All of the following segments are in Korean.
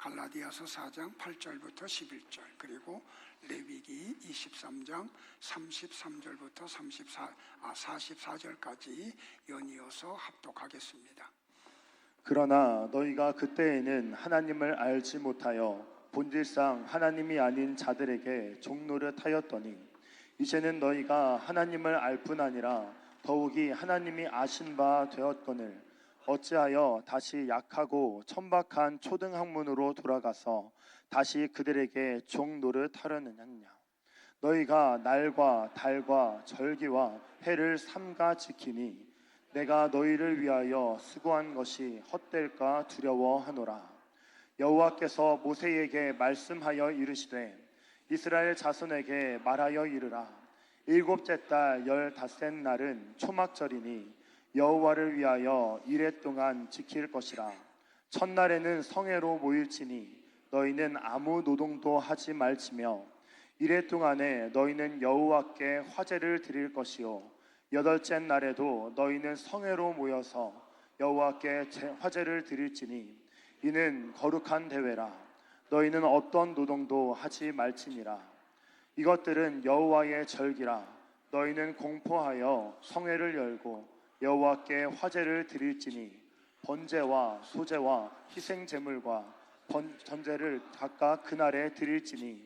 갈라디아서 4장 8절부터 11절, 그리고 레위기 23장 33절부터 44절까지 연이어서 합독하겠습니다. 그러나 너희가 그때에는 하나님을 알지 못하여 본질상 하나님이 아닌 자들에게 종노릇하였더니 이제는 너희가 하나님을 알 뿐 아니라 더욱이 하나님이 아신 바 되었거늘 어찌하여 다시 약하고 천박한 초등학문으로 돌아가서 다시 그들에게 종노릇하려느냐. 너희가 날과 달과 절기와 해를 삼가 지키니 내가 너희를 위하여 수고한 것이 헛될까 두려워하노라. 여호와께서 모세에게 말씀하여 이르시되 이스라엘 자손에게 말하여 이르라. 일곱째 달 15째 날은 초막절이니 여호와를 위하여 이레 동안 지킬 것이라. 첫날에는 성회로 모일지니 너희는 아무 노동도 하지 말지며 이레 동안에 너희는 여호와께 화제를 드릴 것이요 여덟째 날에도 너희는 성회로 모여서 여호와께 화제를 드릴지니 이는 거룩한 대회라. 너희는 어떤 노동도 하지 말지니라. 이것들은 여호와의 절기라. 너희는 공포하여 성회를 열고 여호와께 화제를 드릴지니 번제와 소제와 희생 제물과 전제를 각각 그날에 드릴지니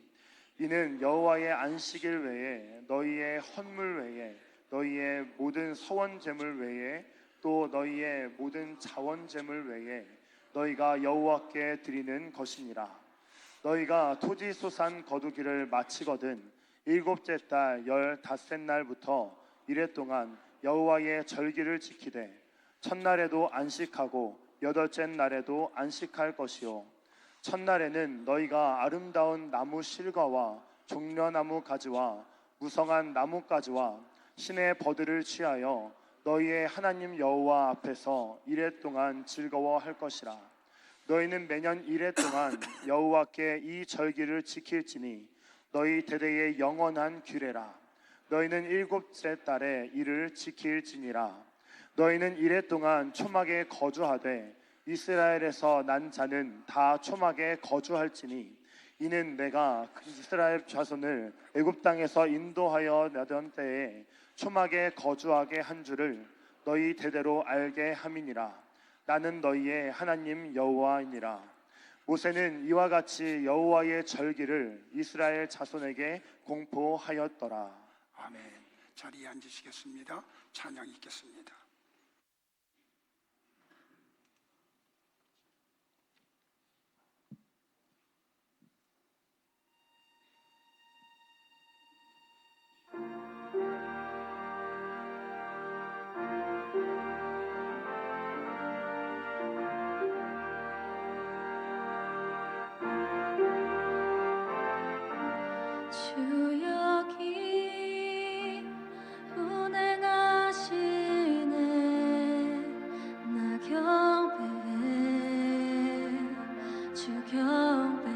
이는 여호와의 안식일 외에 너희의 헌물 외에 너희의 모든 서원 제물 외에 또 너희의 모든 자원 제물 외에 너희가 여호와께 드리는 것이니라. 너희가 토지 소산 거두기를 마치거든 일곱째 달 15째 날부터 이레 동안 여호와의 절기를 지키되 첫날에도 안식하고 여덟째 날에도 안식할 것이요 첫날에는 너희가 아름다운 나무 실과와 종려나무 가지와 무성한 나뭇가지와 신의 버들을 취하여 너희의 하나님 여호와 앞에서 이레 동안 즐거워할 것이라. 너희는 매년 이레 동안 여호와께 이 절기를 지킬지니 너희 대대의 영원한 규례라. 너희는 일곱째 달에 이를 지킬지니라. 너희는 이레 동안 초막에 거주하되 이스라엘에서 난 자는 다 초막에 거주할지니 이는 내가 이스라엘 자손을 애굽 땅에서 인도하여 내던 때에 초막에 거주하게 한 줄을 너희 대대로 알게 함이니라. 나는 너희의 하나님 여호와이니라. 모세는 이와 같이 여호와의 절기를 이스라엘 자손에게 공포하였더라. 아멘. 자리에 앉으시겠습니다. 찬양 있겠습니다. 주 여기 운행하시네. 나 경배해. 주 경배해.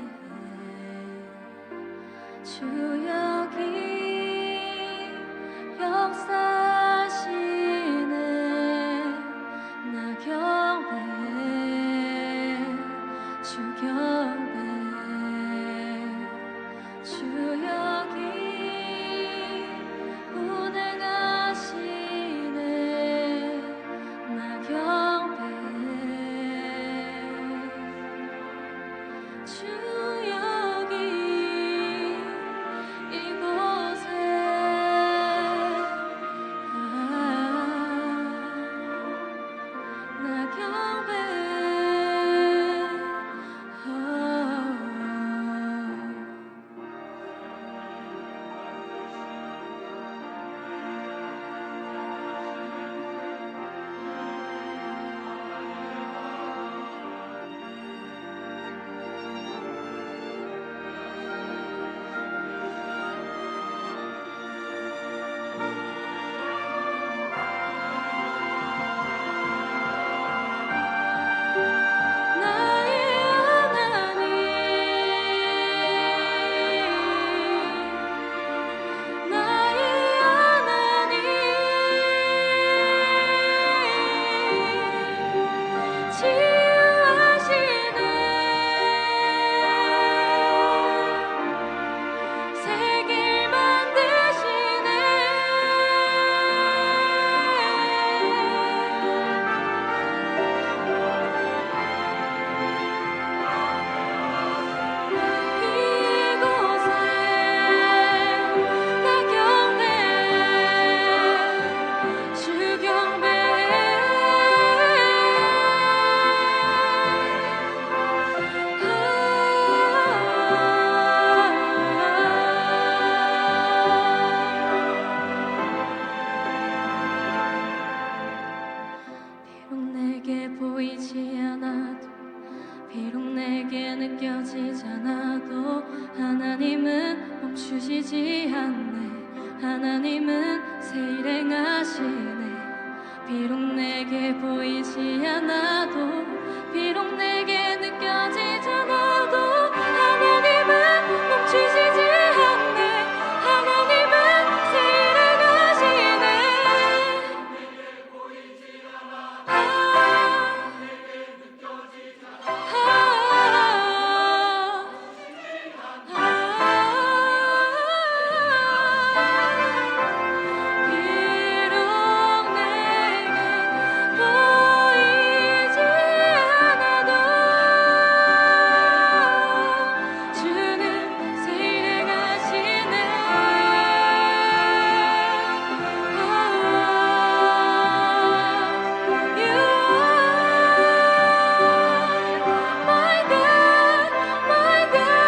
주 여기 역사하시네. 나 경배해. 주 경배해. 주 여기 운행하시네. 나 경배해. 주 여기 이곳에 나 경배해. 비록 내게 느껴지지 않아도 하나님은 멈추시지 않네. 하나님은 새 일 행하시네. 비록 내게 보이지 않아도 비록 내게 느껴지지 않아도 하나님은 멈추시지 않네. 하나님은 새 일 행하시네. 비록 내게 보이지 않아도 주는 새 일 행하시네. You are my God, my God.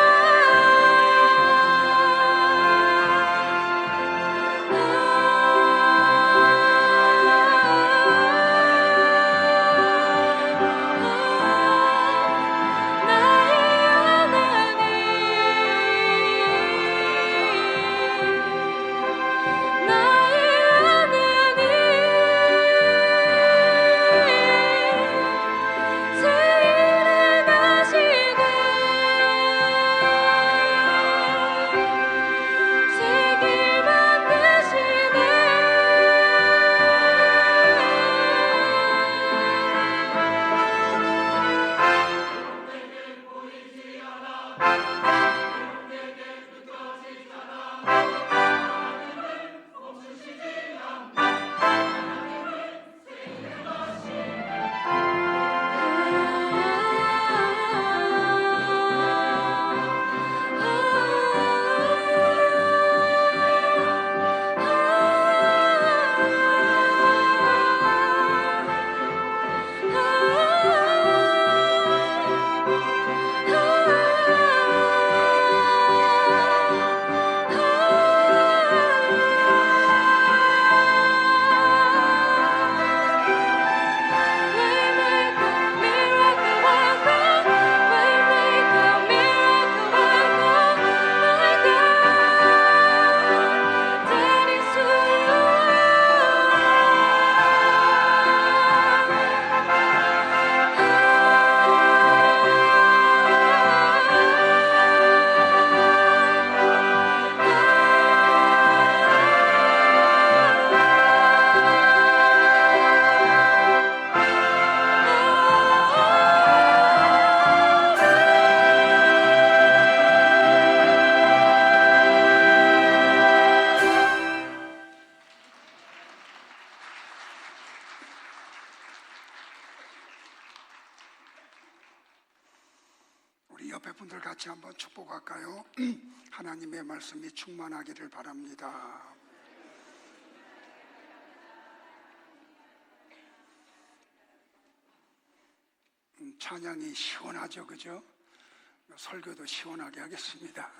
우리 옆에 분들 같이 한번 축복할까요? 하나님의 말씀이 충만하기를 바랍니다. 찬양이 시원하죠, 그죠? 설교도 시원하게 하겠습니다.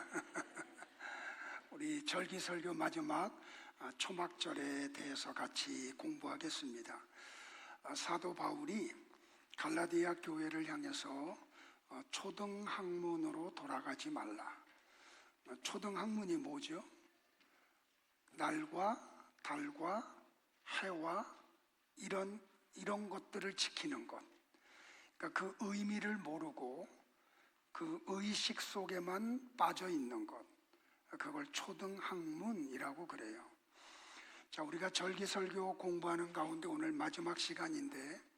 우리 절기설교 마지막 초막절에 대해서 같이 공부하겠습니다. 사도 바울이 갈라디아 교회를 향해서 초등학문으로 돌아가지 말라. 초등학문이 뭐죠? 날과 달과 해와 이런 것들을 지키는 것. 그러니까 그 의미를 모르고 그 의식 속에만 빠져 있는 것. 그걸 초등학문이라고 그래요. 자, 우리가 절기설교 공부하는 가운데 오늘 마지막 시간인데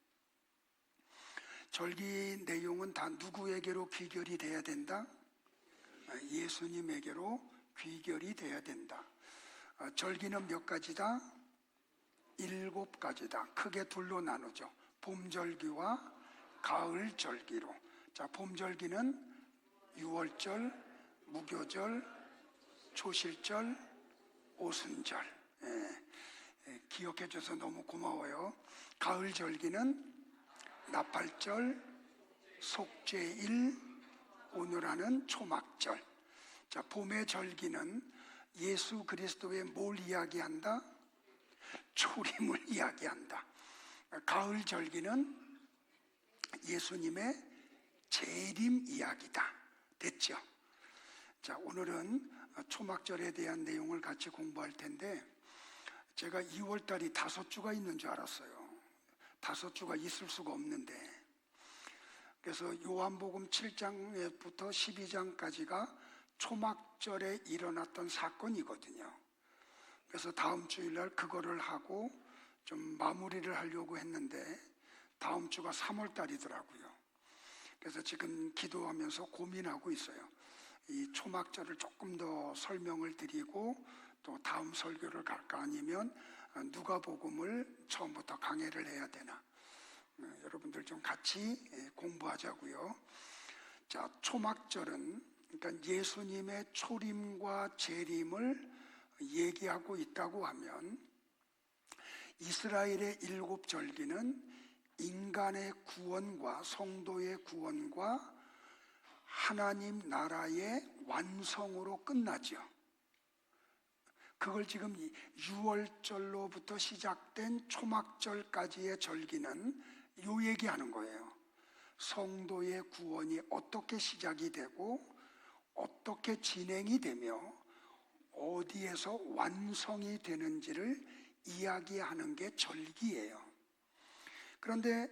절기 내용은 다 누구에게로 귀결이 돼야 된다? 예수님에게로 귀결이 돼야 된다. 절기는 몇 가지다? 7가지다. 크게 둘로 나누죠. 봄절기와 가을절기로. 자, 봄절기는 6월절, 무교절, 초실절, 오순절. 기억해 줘서 너무 고마워요. 가을절기는 나팔절, 속죄일, 오늘 하는 초막절. 자, 봄의 절기는 예수 그리스도의 뭘 이야기한다? 초림을 이야기한다. 가을 절기는 예수님의 예림 이야기다. 됐죠? 자, 오늘은 초막절에 대한 내용을 같이 공부할 텐데 제가 2월 달이 5주가 있는 줄 알았어요. 5주가 있을 수가 없는데, 그래서 요한복음 7장부터 12장까지가 초막절에 일어났던 사건이거든요. 그래서 다음 주일날 그거를 하고 좀 마무리를 하려고 했는데 다음 주가 3월 달이더라고요. 그래서 지금 기도하면서 고민하고 있어요. 이 초막절을 조금 더 설명을 드리고 또 다음 설교를 갈까, 아니면 누가복음을 처음부터 강해를 해야 되나. 여러분들 좀 같이 공부하자고요. 자, 초막절은 그러니까 예수님의 초림과 재림을 얘기하고 있다고 하면, 이스라엘의 7절기는 인간의 구원과 성도의 구원과 하나님 나라의 완성으로 끝나죠. 그걸 지금 6월절로부터 시작된 초막절까지의 절기는 요 얘기하는 거예요. 성도의 구원이 어떻게 시작이 되고 어떻게 진행이 되며 어디에서 완성이 되는지를 이야기하는 게 절기예요. 그런데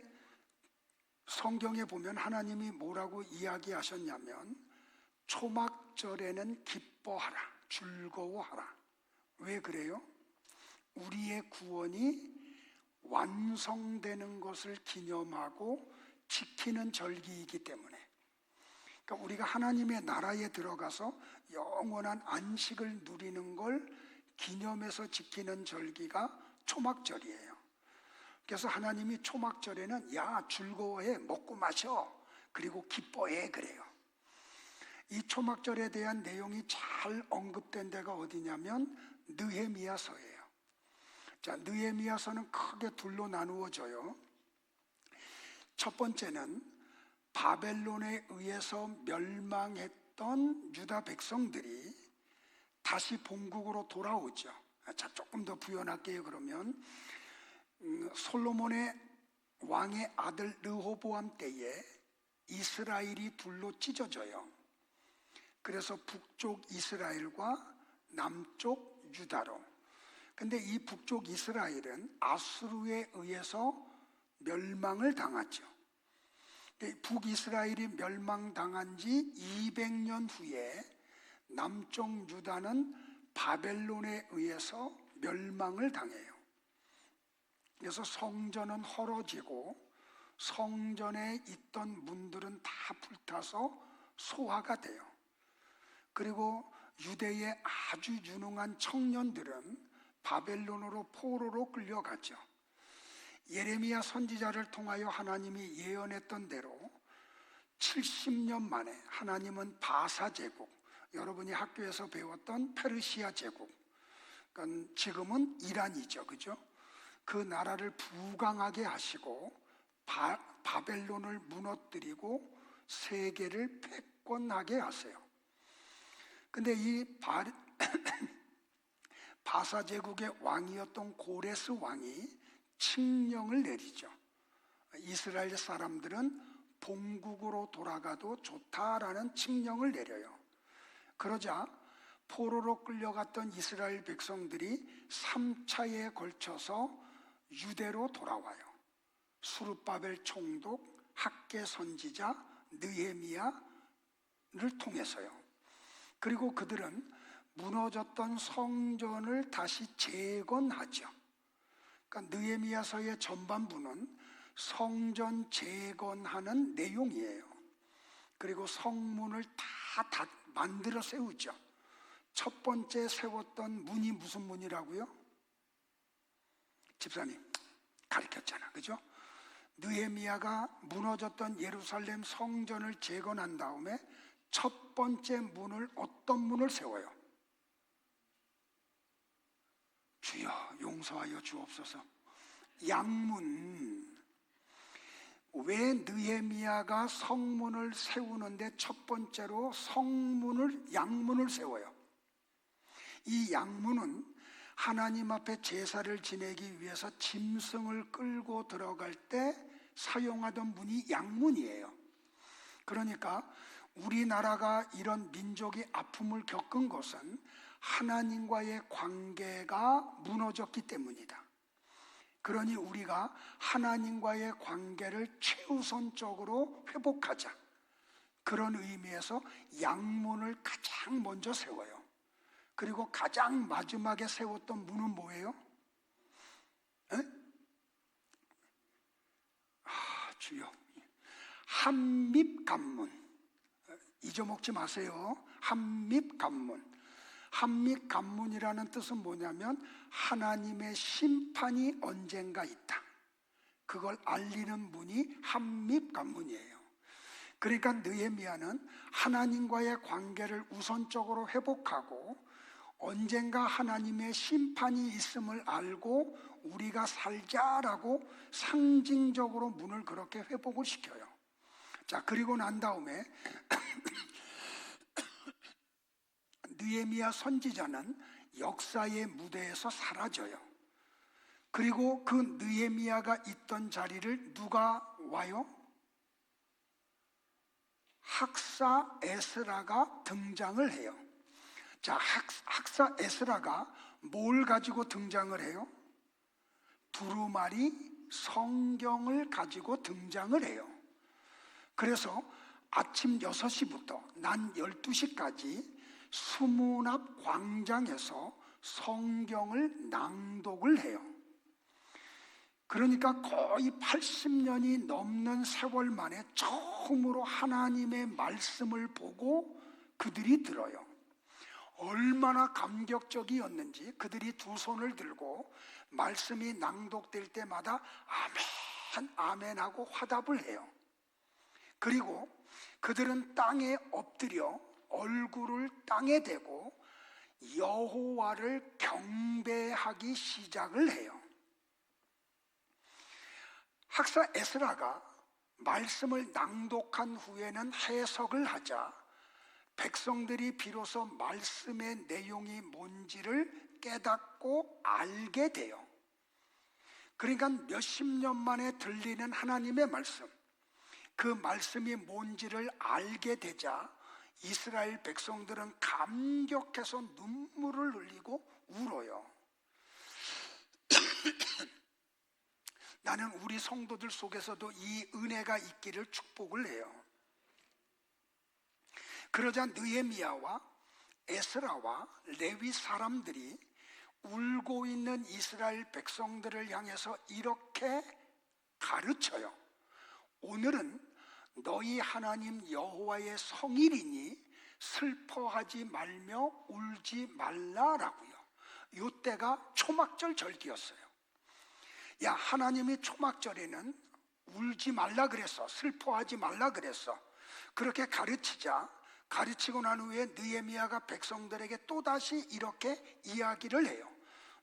성경에 보면 하나님이 뭐라고 이야기하셨냐면, 초막절에는 기뻐하라, 즐거워하라. 왜 그래요? 우리의 구원이 완성되는 것을 기념하고 지키는 절기이기 때문에. 그러니까 우리가 하나님의 나라에 들어가서 영원한 안식을 누리는 걸 기념해서 지키는 절기가 초막절이에요. 그래서 하나님이 초막절에는 야, 즐거워해, 먹고 마셔, 그리고 기뻐해, 그래요. 이 초막절에 대한 내용이 잘 언급된 데가 어디냐면 느헤미야서예요. 자, 느헤미야서는 크게 둘로 나누어져요. 첫 번째는 바벨론에 의해서 멸망했던 유다 백성들이 다시 본국으로 돌아오죠. 자, 조금 더 부연할게요. 그러면 솔로몬의 왕의 아들 르호보암 때에 이스라엘이 둘로 찢어져요. 그래서 북쪽 이스라엘과 남쪽 유다로. 근데 이 북쪽 이스라엘은 아수르에 의해서 멸망을 당하죠. 북이스라엘이 멸망당한 지 200년 후에 남쪽 유다는 바벨론에 의해서 멸망을 당해요. 그래서 성전은 헐어지고 성전에 있던 문들은 다 불타서 소화가 돼요. 그리고 유대의 아주 유능한 청년들은 바벨론으로 포로로 끌려가죠. 예레미야 선지자를 통하여 하나님이 예언했던 대로 70년 만에 하나님은 바사 제국, 여러분이 학교에서 배웠던 페르시아 제국, 그러니까 지금은 이란이죠, 그죠? 그 나라를 부강하게 하시고 바벨론을 무너뜨리고 세계를 패권하게 하세요. 근데 이 바사 제국의 왕이었던 고레스 왕이 칙령을 내리죠. 이스라엘 사람들은 본국으로 돌아가도 좋다라는 칙령을 내려요. 그러자 포로로 끌려갔던 이스라엘 백성들이 3차에 걸쳐서 유대로 돌아와요. 수르바벨 총독, 학개 선지자, 느헤미야를 통해서요. 그리고 그들은 무너졌던 성전을 다시 재건하죠. 그러니까 느헤미야서의 전반부는 성전 재건하는 내용이에요. 그리고 성문을 다 만들어 세우죠. 첫 번째 세웠던 문이 무슨 문이라고요? 집사님 가르쳤잖아, 그죠? 느헤미야가 무너졌던 예루살렘 성전을 재건한 다음에 첫 번째 문을, 어떤 문을 세워요? 주여 용서하여 주옵소서. 양문. 왜 느헤미야가 성문을 세우는데 첫 번째로 양문을 세워요? 이 양문은 하나님 앞에 제사를 지내기 위해서 짐승을 끌고 들어갈 때 사용하던 문이 양문이에요. 그러니까 우리나라가 이런 민족이 아픔을 겪은 것은 하나님과의 관계가 무너졌기 때문이다. 그러니 우리가 하나님과의 관계를 최우선적으로 회복하자. 그런 의미에서 양문을 가장 먼저 세워요. 그리고 가장 마지막에 세웠던 문은 뭐예요? 주여, 한밉간문. 잊어먹지 마세요. 한밉간문. 한밉간문이라는 뜻은 뭐냐면 하나님의 심판이 언젠가 있다. 그걸 알리는 문이 한밉간문이에요. 그러니까 느헤미야는 하나님과의 관계를 우선적으로 회복하고 언젠가 하나님의 심판이 있음을 알고 우리가 살자라고 상징적으로 문을 그렇게 회복을 시켜요. 자, 그리고 난 다음에 느헤미야 선지자는 역사의 무대에서 사라져요. 그리고 그 느헤미야가 있던 자리를 누가 와요? 학사 에스라가 등장을 해요. 자, 학사 에스라가 뭘 가지고 등장을 해요? 두루마리 성경을 가지고 등장을 해요. 그래서 아침 6시부터 낮 12시까지 수문 앞 광장에서 성경을 낭독을 해요. 그러니까 거의 80년이 넘는 세월 만에 처음으로 하나님의 말씀을 보고 그들이 들어요. 얼마나 감격적이었는지 그들이 두 손을 들고 말씀이 낭독될 때마다 아멘, 아멘 하고 화답을 해요. 그리고 그들은 땅에 엎드려 얼굴을 땅에 대고 여호와를 경배하기 시작을 해요. 학사 에스라가 말씀을 낭독한 후에는 해석을 하자 백성들이 비로소 말씀의 내용이 뭔지를 깨닫고 알게 돼요. 그러니까 몇십 년 만에 들리는 하나님의 말씀, 그 말씀이 뭔지를 알게 되자 이스라엘 백성들은 감격해서 눈물을 흘리고 울어요. 나는 우리 성도들 속에서도 이 은혜가 있기를 축복을 해요. 그러자 느헤미야와 에스라와 레위 사람들이 울고 있는 이스라엘 백성들을 향해서 이렇게 가르쳐요. 오늘은 너희 하나님 여호와의 성일이니 슬퍼하지 말며 울지 말라라고요. 이때가 초막절 절기였어요. 야, 하나님이 초막절에는 울지 말라 그랬어. 슬퍼하지 말라 그랬어. 그렇게 가르치고 난 후에 느헤미야가 백성들에게 또다시 이렇게 이야기를 해요.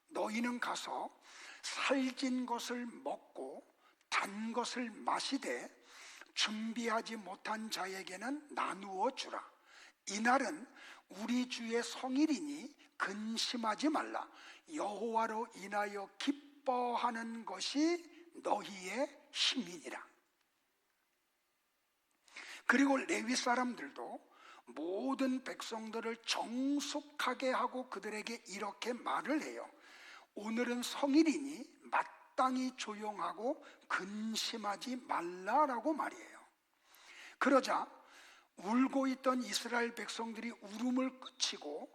너희는 가서 살진 것을 먹고 단 것을 마시되 준비하지 못한 자에게는 나누어 주라. 이날은 우리 주의 성일이니 근심하지 말라. 여호와로 인하여 기뻐하는 것이 너희의 힘이니라. 그리고 레위 사람들도 모든 백성들을 정숙하게 하고 그들에게 이렇게 말을 해요. 오늘은 성일이니 마땅히 조용하고 근심하지 말라라고 말이에요. 그러자 울고 있던 이스라엘 백성들이 울음을 그치고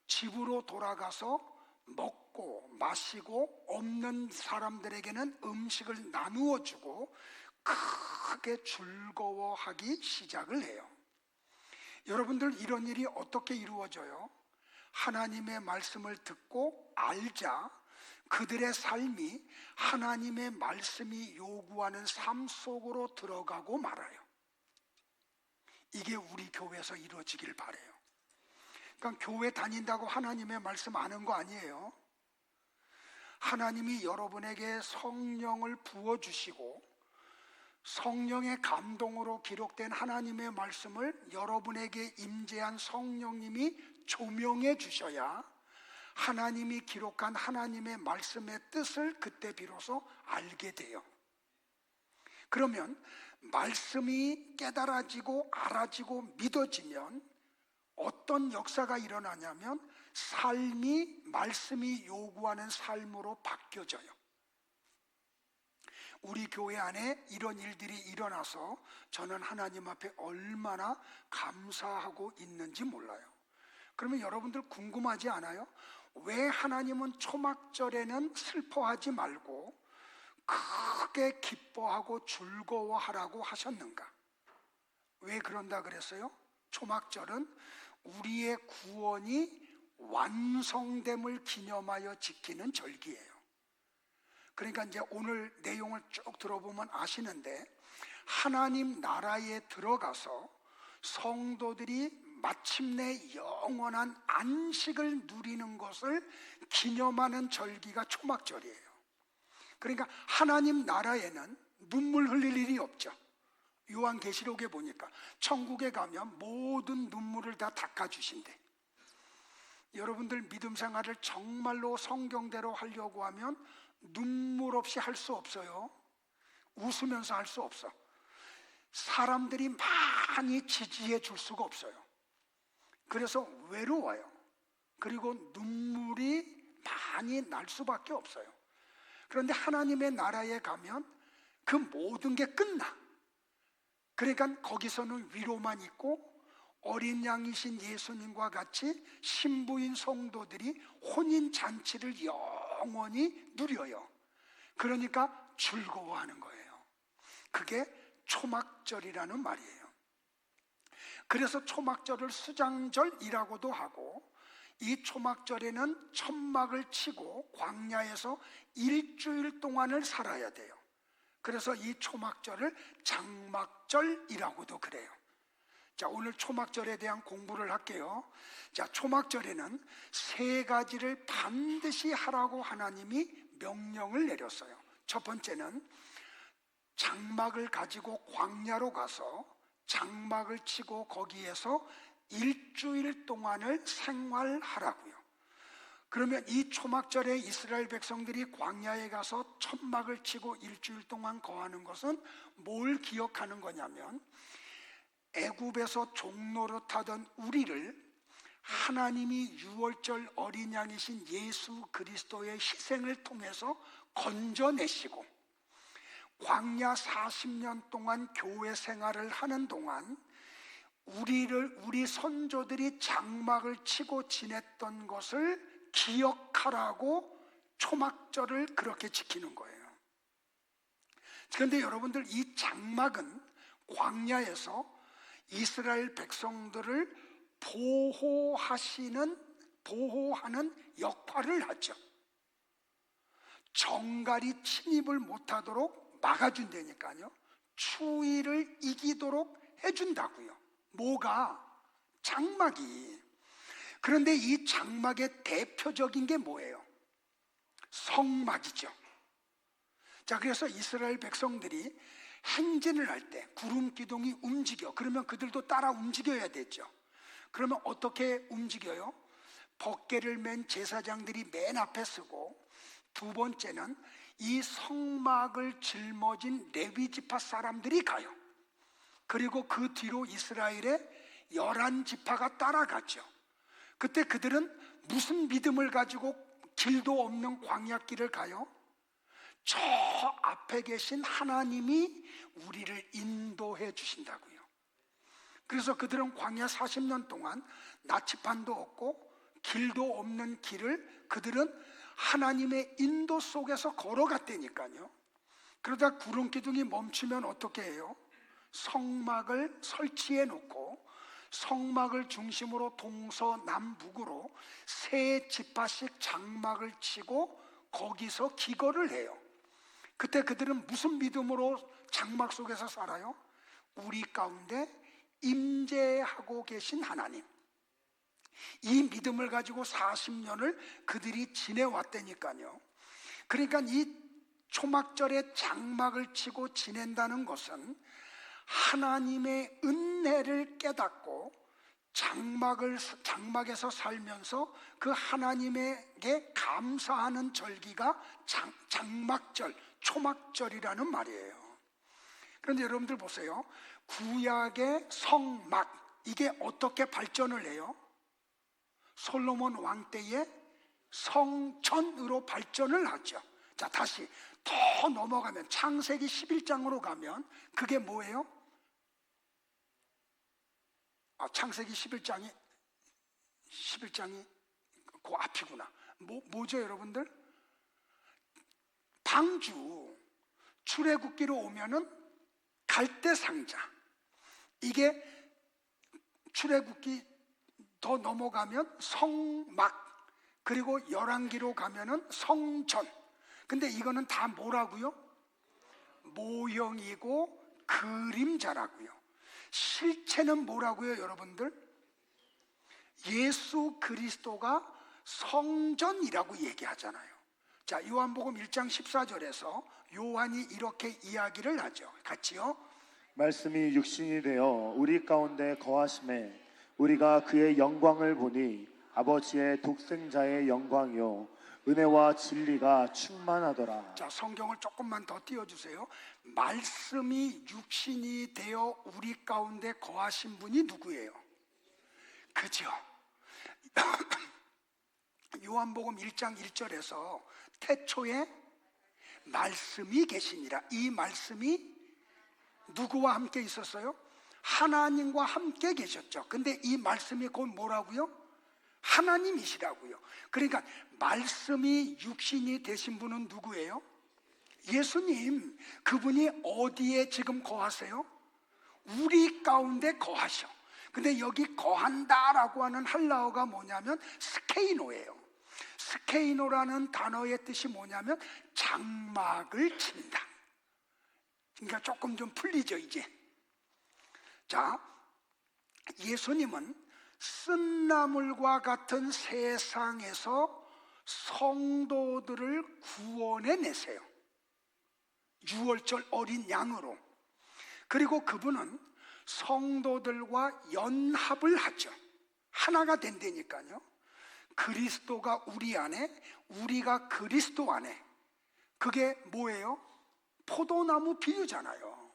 집으로 돌아가서 먹고 마시고 없는 사람들에게는 음식을 나누어 주고 크게 즐거워하기 시작을 해요. 여러분들, 이런 일이 어떻게 이루어져요? 하나님의 말씀을 듣고 알자 그들의 삶이 하나님의 말씀이 요구하는 삶 속으로 들어가고 말아요. 이게 우리 교회에서 이루어지길 바라요. 그러니까 교회 다닌다고 하나님의 말씀 아는 거 아니에요. 하나님이 여러분에게 성령을 부어주시고 성령의 감동으로 기록된 하나님의 말씀을 여러분에게 임재한 성령님이 조명해 주셔야 하나님이 기록한 하나님의 말씀의 뜻을 그때 비로소 알게 돼요. 그러면 말씀이 깨달아지고 알아지고 믿어지면 어떤 역사가 일어나냐면 삶이 말씀이 요구하는 삶으로 바뀌어져요. 우리 교회 안에 이런 일들이 일어나서 저는 하나님 앞에 얼마나 감사하고 있는지 몰라요. 그러면 여러분들 궁금하지 않아요? 왜 하나님은 초막절에는 슬퍼하지 말고 크게 기뻐하고 즐거워하라고 하셨는가? 왜 그런다 그랬어요? 초막절은 우리의 구원이 완성됨을 기념하여 지키는 절기예요. 그러니까 이제 오늘 내용을 쭉 들어보면 아시는데, 하나님 나라에 들어가서 성도들이 마침내 영원한 안식을 누리는 것을 기념하는 절기가 초막절이에요. 그러니까 하나님 나라에는 눈물 흘릴 일이 없죠. 요한계시록에 보니까 천국에 가면 모든 눈물을 다 닦아주신대. 여러분들 믿음 생활을 정말로 성경대로 하려고 하면 눈물 없이 할 수 없어요. 웃으면서 할 수 없어. 사람들이 많이 지지해 줄 수가 없어요. 그래서 외로워요. 그리고 눈물이 많이 날 수밖에 없어요. 그런데 하나님의 나라에 가면 그 모든 게 끝나. 그러니까 거기서는 위로만 있고 어린 양이신 예수님과 같이 신부인 성도들이 혼인 잔치를 영원히 누려요. 그러니까 즐거워하는 거예요. 그게 초막절이라는 말이에요. 그래서 초막절을 수장절이라고도 하고, 이 초막절에는 천막을 치고 광야에서 일주일 동안을 살아야 돼요. 그래서 이 초막절을 장막절이라고도 그래요. 자, 오늘 초막절에 대한 공부를 할게요. 자, 초막절에는 세 가지를 반드시 하라고 하나님이 명령을 내렸어요. 첫 번째는 장막을 가지고 광야로 가서 장막을 치고 거기에서 일주일 동안을 생활하라고요. 그러면 이 초막절에 이스라엘 백성들이 광야에 가서 천막을 치고 일주일 동안 거하는 것은 뭘 기억하는 거냐면, 애굽에서 종노릇하던 우리를 하나님이 유월절 어린 양이신 예수 그리스도의 희생을 통해서 건져내시고, 광야 40년 동안 교회 생활을 하는 동안 우리 선조들이 장막을 치고 지냈던 것을 기억하라고 초막절을 그렇게 지키는 거예요. 그런데 여러분들, 이 장막은 광야에서 이스라엘 백성들을 보호하는 역할을 하죠. 정갈이 침입을 못하도록 막아준다니까요. 추위를 이기도록 해준다고요. 뭐가? 장막이. 그런데 이 장막의 대표적인 게 뭐예요? 성막이죠. 자, 그래서 이스라엘 백성들이 행진을 할 때 구름 기둥이 움직여. 그러면 그들도 따라 움직여야 되죠. 그러면 어떻게 움직여요? 벗개를 맨 제사장들이 맨 앞에 서고, 두 번째는 이 성막을 짊어진 레위 지파 사람들이 가요. 그리고 그 뒤로 이스라엘의 11지파가 따라가죠. 그때 그들은 무슨 믿음을 가지고 길도 없는 광야길을 가요? 저 앞에 계신 하나님이 우리를 인도해 주신다고요. 그래서 그들은 광야 40년 동안 나치판도 없고 길도 없는 길을 그들은 하나님의 인도 속에서 걸어갔다니까요. 그러다 구름 기둥이 멈추면 어떻게 해요? 성막을 설치해 놓고 성막을 중심으로 동서남북으로 세 지파씩 장막을 치고 거기서 기거를 해요. 그때 그들은 무슨 믿음으로 장막 속에서 살아요? 우리 가운데 임재하고 계신 하나님, 이 믿음을 가지고 40년을 그들이 지내왔다니까요. 그러니까 이 초막절에 장막을 치고 지낸다는 것은 하나님의 은혜를 깨닫고 장막에서 살면서 그 하나님에게 감사하는 절기가 장막절, 초막절이라는 말이에요. 그런데 여러분들 보세요. 구약의 성막, 이게 어떻게 발전을 해요? 솔로몬 왕 때에 성전으로 발전을 하죠. 자, 다시 더 넘어가면 창세기 11장으로 가면 그게 뭐예요? 창세기 11장이 그 앞이구나. 뭐죠 여러분들? 방주, 출애굽기로 오면은 갈대상자, 이게 출애굽기 더 넘어가면 성막, 그리고 열왕기로 가면은 성전. 근데 이거는 다 뭐라고요? 모형이고 그림자라고요. 실체는 뭐라고요 여러분들? 예수 그리스도가 성전이라고 얘기하잖아요. 자, 요한복음 1장 14절에서 요한이 이렇게 이야기를 하죠. 같이요. 말씀이 육신이 되어 우리 가운데 거하심에 우리가 그의 영광을 보니 아버지의 독생자의 영광이요 은혜와 진리가 충만하더라. 자, 성경을 조금만 더 띄워주세요. 말씀이 육신이 되어 우리 가운데 거하신 분이 누구예요? 그죠? 요한복음 1장 1절에서 태초에 말씀이 계시니라. 이 말씀이 누구와 함께 있었어요? 하나님과 함께 계셨죠. 근데 이 말씀이 곧 뭐라고요? 하나님이시라고요. 그러니까 말씀이 육신이 되신 분은 누구예요? 예수님. 그분이 어디에 지금 거하세요? 우리 가운데 거하셔. 근데 여기 거한다라고 하는 헬라어가 뭐냐면 스케이노예요. 스케이노라는 단어의 뜻이 뭐냐면 장막을 친다. 그러니까 조금 좀 풀리죠 이제. 자, 예수님은 쓴나물과 같은 세상에서 성도들을 구원해 내세요. 유월절 어린 양으로. 그리고 그분은 성도들과 연합을 하죠. 하나가 된다니까요. 그리스도가 우리 안에, 우리가 그리스도 안에. 그게 뭐예요? 포도나무 비유잖아요.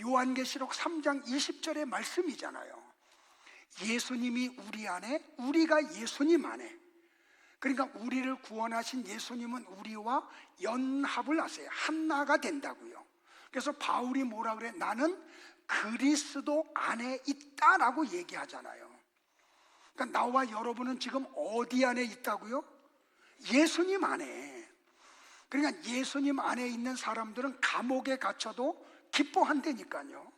요한계시록 3장 20절의 말씀이잖아요. 예수님이 우리 안에, 우리가 예수님 안에. 그러니까 우리를 구원하신 예수님은 우리와 연합을 하세요. 하나가 된다고요. 그래서 바울이 뭐라 그래? 나는 그리스도 안에 있다라고 얘기하잖아요. 그러니까 나와 여러분은 지금 어디 안에 있다고요? 예수님 안에. 그러니까 예수님 안에 있는 사람들은 감옥에 갇혀도 기뻐한다니까요.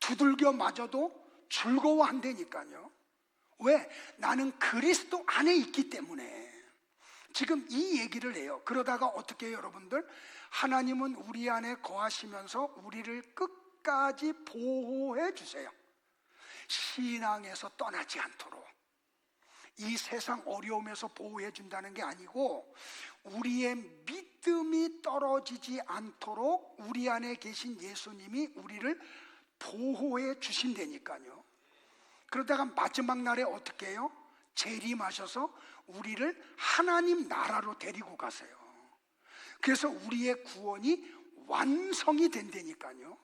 두들겨 맞아도 즐거워한다니까요. 왜? 나는 그리스도 안에 있기 때문에. 지금 이 얘기를 해요. 그러다가 어떻게 해요 여러분들? 하나님은 우리 안에 거하시면서 우리를 끝까지 보호해 주세요. 신앙에서 떠나지 않도록. 이 세상 어려움에서 보호해 준다는 게 아니고 우리의 믿음이 떨어지지 않도록 우리 안에 계신 예수님이 우리를 보호해 주신다니까요. 그러다가 마지막 날에 어떻게 해요? 재림하셔서 우리를 하나님 나라로 데리고 가세요. 그래서 우리의 구원이 완성이 된다니까요.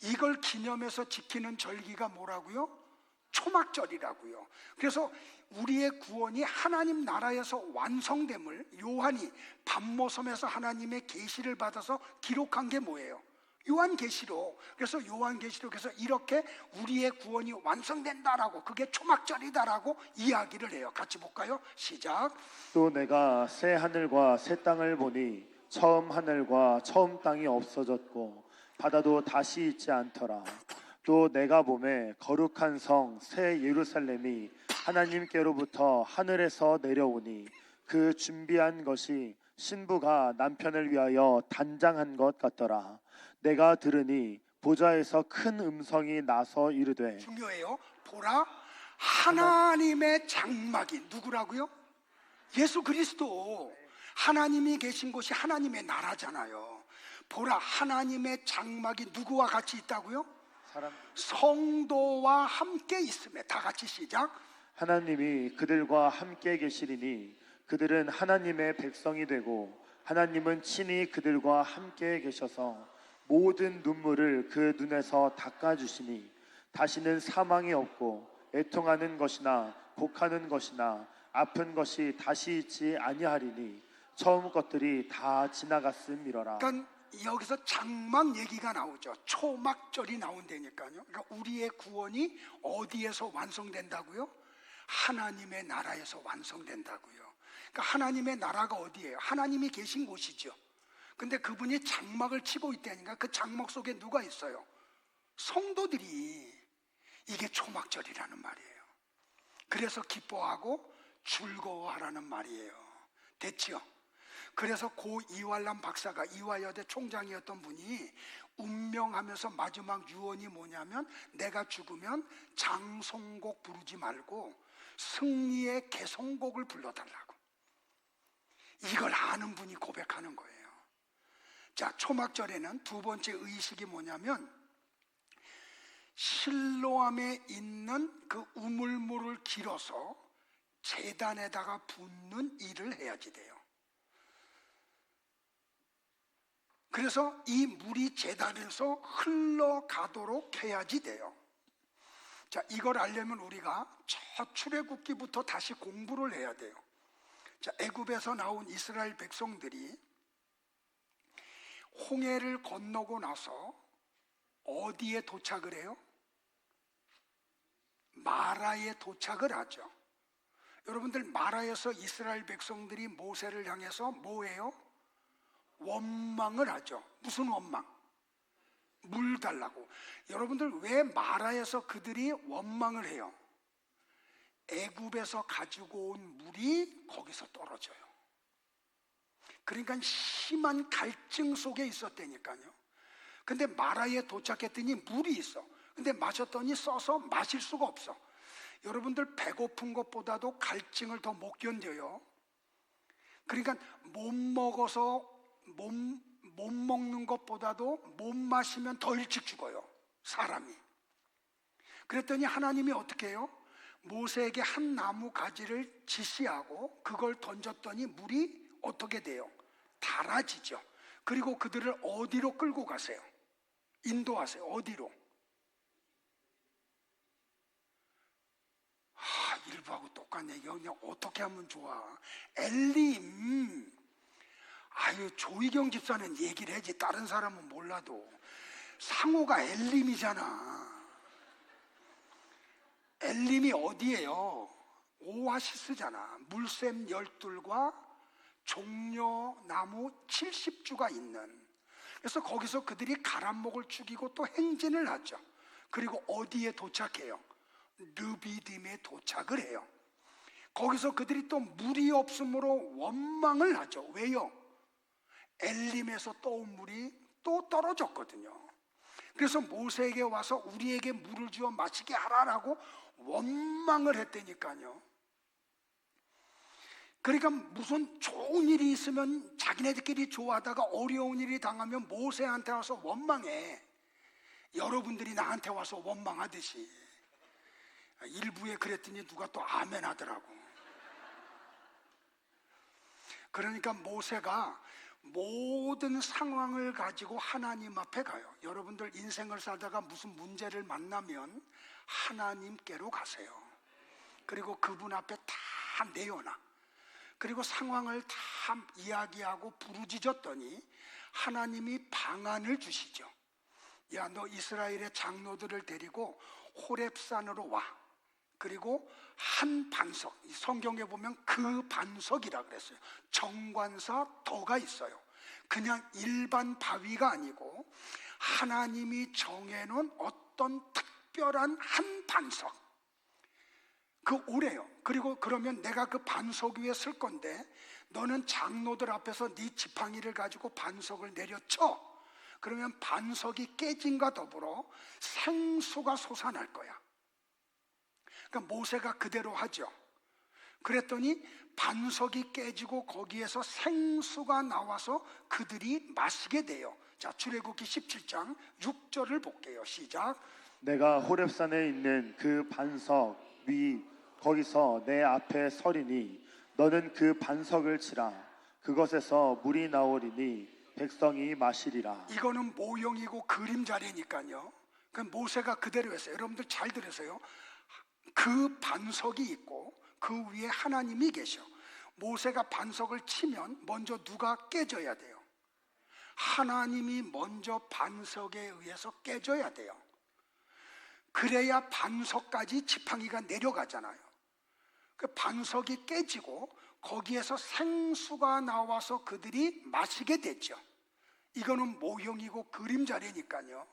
이걸 기념해서 지키는 절기가 뭐라고요? 초막절이라고요. 그래서 우리의 구원이 하나님 나라에서 완성됨을 요한이 밤모섬에서 하나님의 계시를 받아서 기록한 게 뭐예요? 요한계시록. 그래서 요한계시록에서 이렇게 우리의 구원이 완성된다라고, 그게 초막절이다라고 이야기를 해요. 같이 볼까요? 시작. 또 내가 새 하늘과 새 땅을 보니 처음 하늘과 처음 땅이 없어졌고 바다도 다시 있지 않더라. 또 내가 보매 거룩한 성 새 예루살렘이 하나님께로부터 하늘에서 내려오니 그 준비한 것이 신부가 남편을 위하여 단장한 것 같더라. 내가 들으니 보좌에서 큰 음성이 나서 이르되. 중요해요. 보라, 하나님의 장막이 누구라고요? 예수 그리스도. 하나님이 계신 곳이 하나님의 나라잖아요. 보라, 하나님의 장막이 누구와 같이 있다고요? 성도와 함께 있음에. 다 같이 시작. 하나님이 그들과 함께 계시리니 그들은 하나님의 백성이 되고 하나님은 친히 그들과 함께 계셔서 모든 눈물을 그 눈에서 닦아주시니 다시는 사망이 없고 애통하는 것이나 곡하는 것이나 아픈 것이 다시 있지 아니하리니 처음 것들이 다 지나갔음이러라. 그러니까 여기서 장막 얘기가 나오죠. 초막절이 나온다니까요. 그러니까 우리의 구원이 어디에서 완성된다고요? 하나님의 나라에서 완성된다고요. 그러니까 하나님의 나라가 어디예요? 하나님이 계신 곳이죠. 근데 그분이 장막을 치고 있다니까. 그 장막 속에 누가 있어요? 성도들이. 이게 초막절이라는 말이에요. 그래서 기뻐하고 즐거워하라는 말이에요. 됐지요? 그래서 고 이활람 박사가 이화여대 총장이었던 분이 운명하면서 마지막 유언이 뭐냐면, 내가 죽으면 장송곡 부르지 말고 승리의 개송곡을 불러달라고. 이걸 아는 분이 고백하는 거예요. 자, 초막절에는 두 번째 의식이 뭐냐면, 실로암에 있는 그 우물물을 길어서 제단에다가 붓는 일을 해야지 돼요. 그래서 이 물이 제단에서 흘러가도록 해야지 돼요. 자, 이걸 알려면 우리가 저 출애굽기부터 다시 공부를 해야 돼요. 자, 애굽에서 나온 이스라엘 백성들이 홍해를 건너고 나서 어디에 도착을 해요? 마라에 도착을 하죠. 여러분들, 마라에서 이스라엘 백성들이 모세를 향해서 뭐예요? 원망을 하죠. 무슨 원망? 물 달라고. 여러분들, 왜 마라에서 그들이 원망을 해요? 애굽에서 가지고 온 물이 거기서 떨어져요. 그러니까 심한 갈증 속에 있었다니까요. 근데 마라에 도착했더니 물이 있어. 근데 마셨더니 써서 마실 수가 없어. 여러분들, 배고픈 것보다도 갈증을 더 못 견뎌요. 그러니까 못 먹어서 못 먹는 것보다도 못 마시면 더 일찍 죽어요, 사람이. 그랬더니 하나님이 어떻게 해요? 모세에게 한 나무 가지를 지시하고 그걸 던졌더니 물이 어떻게 돼요? 달아지죠. 그리고 그들을 어디로 끌고 가세요? 인도하세요. 어디로? 일부하고 똑같네. 그냥 어떻게 하면 좋아? 엘림. 아유, 조희경 집사는 얘기를 해야지. 다른 사람은 몰라도. 상호가 엘림이잖아. 엘림이 어디예요? 오아시스잖아. 물샘 12과 종려나무 70주가 있는. 그래서 거기서 그들이 가람목을 죽이고 또 행진을 하죠. 그리고 어디에 도착해요? 르비딤에 도착을 해요. 거기서 그들이 또 물이 없으므로 원망을 하죠. 왜요? 엘림에서 떠온 물이 또 떨어졌거든요. 그래서 모세에게 와서 우리에게 물을 주어 마시게 하라라고 원망을 했다니까요. 그러니까 무슨 좋은 일이 있으면 자기네들끼리 좋아하다가 어려운 일이 당하면 모세한테 와서 원망해. 여러분들이 나한테 와서 원망하듯이. 일부에 그랬더니 누가 또 아멘 하더라고. 그러니까 모세가 모든 상황을 가지고 하나님 앞에 가요. 여러분들 인생을 살다가 무슨 문제를 만나면 하나님께로 가세요. 그리고 그분 앞에 다 내어놔. 그리고 상황을 다 이야기하고 부르짖었더니 하나님이 방안을 주시죠. 야, 너 이스라엘의 장로들을 데리고 호렙산으로 와. 그리고 한 반석, 성경에 보면 그 반석이라 그랬어요. 정관사 더가 있어요. 그냥 일반 바위가 아니고 하나님이 정해놓은 어떤 특별한 한 반석. 그 오래요. 그리고 그러면 내가 그 반석 위에 쓸 건데 너는 장로들 앞에서 네 지팡이를 가지고 반석을 내려쳐. 그러면 반석이 깨짐과 더불어 생수가 솟아날 거야. 그러니까 모세가 그대로 하죠. 그랬더니 반석이 깨지고 거기에서 생수가 나와서 그들이 마시게 돼요. 자, 출애굽기 17장 6절을 볼게요. 시작. 내가 호렙산에 있는 그 반석 위 거기서 내 앞에 서리니 너는 그 반석을 치라. 그것에서 물이 나오리니 백성이 마시리라. 이거는 모형이고 그림자래니까요. 그 모세가 그대로 했어요. 여러분들 잘 들으세요. 그 반석이 있고 그 위에 하나님이 계셔. 모세가 반석을 치면 먼저 누가 깨져야 돼요? 하나님이 먼저 반석에 의해서 깨져야 돼요. 그래야 반석까지 지팡이가 내려가잖아요. 그 반석이 깨지고 거기에서 생수가 나와서 그들이 마시게 됐죠. 이거는 모형이고 그림자래니까요.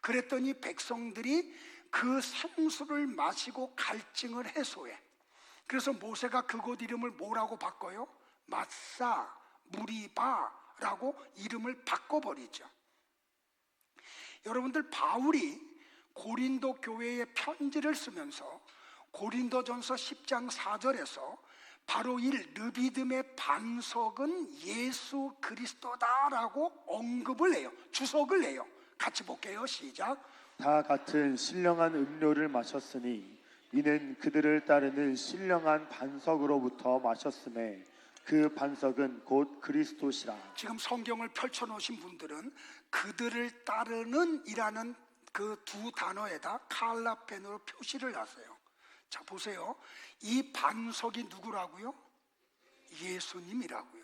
그랬더니 백성들이 그 생수를 마시고 갈증을 해소해. 그래서 모세가 그곳 이름을 뭐라고 바꿔요? 마사, 무리바라고 이름을 바꿔버리죠. 여러분들, 바울이 고린도 교회에 편지를 쓰면서 고린도전서 10장 4절에서 바로 이 르비딤의 반석은 예수 그리스도다라고 언급을 해요. 주석을 해요. 같이 볼게요. 시작. 다 같은 신령한 음료를 마셨으니 이는 그들을 따르는 신령한 반석으로부터 마셨음에 그 반석은 곧 그리스도시라. 지금 성경을 펼쳐놓으신 분들은 그들을 따르는 이라는 그 두 단어에다 칼라펜으로 표시를 하세요. 자, 보세요. 이 반석이 누구라고요? 예수님이라고요.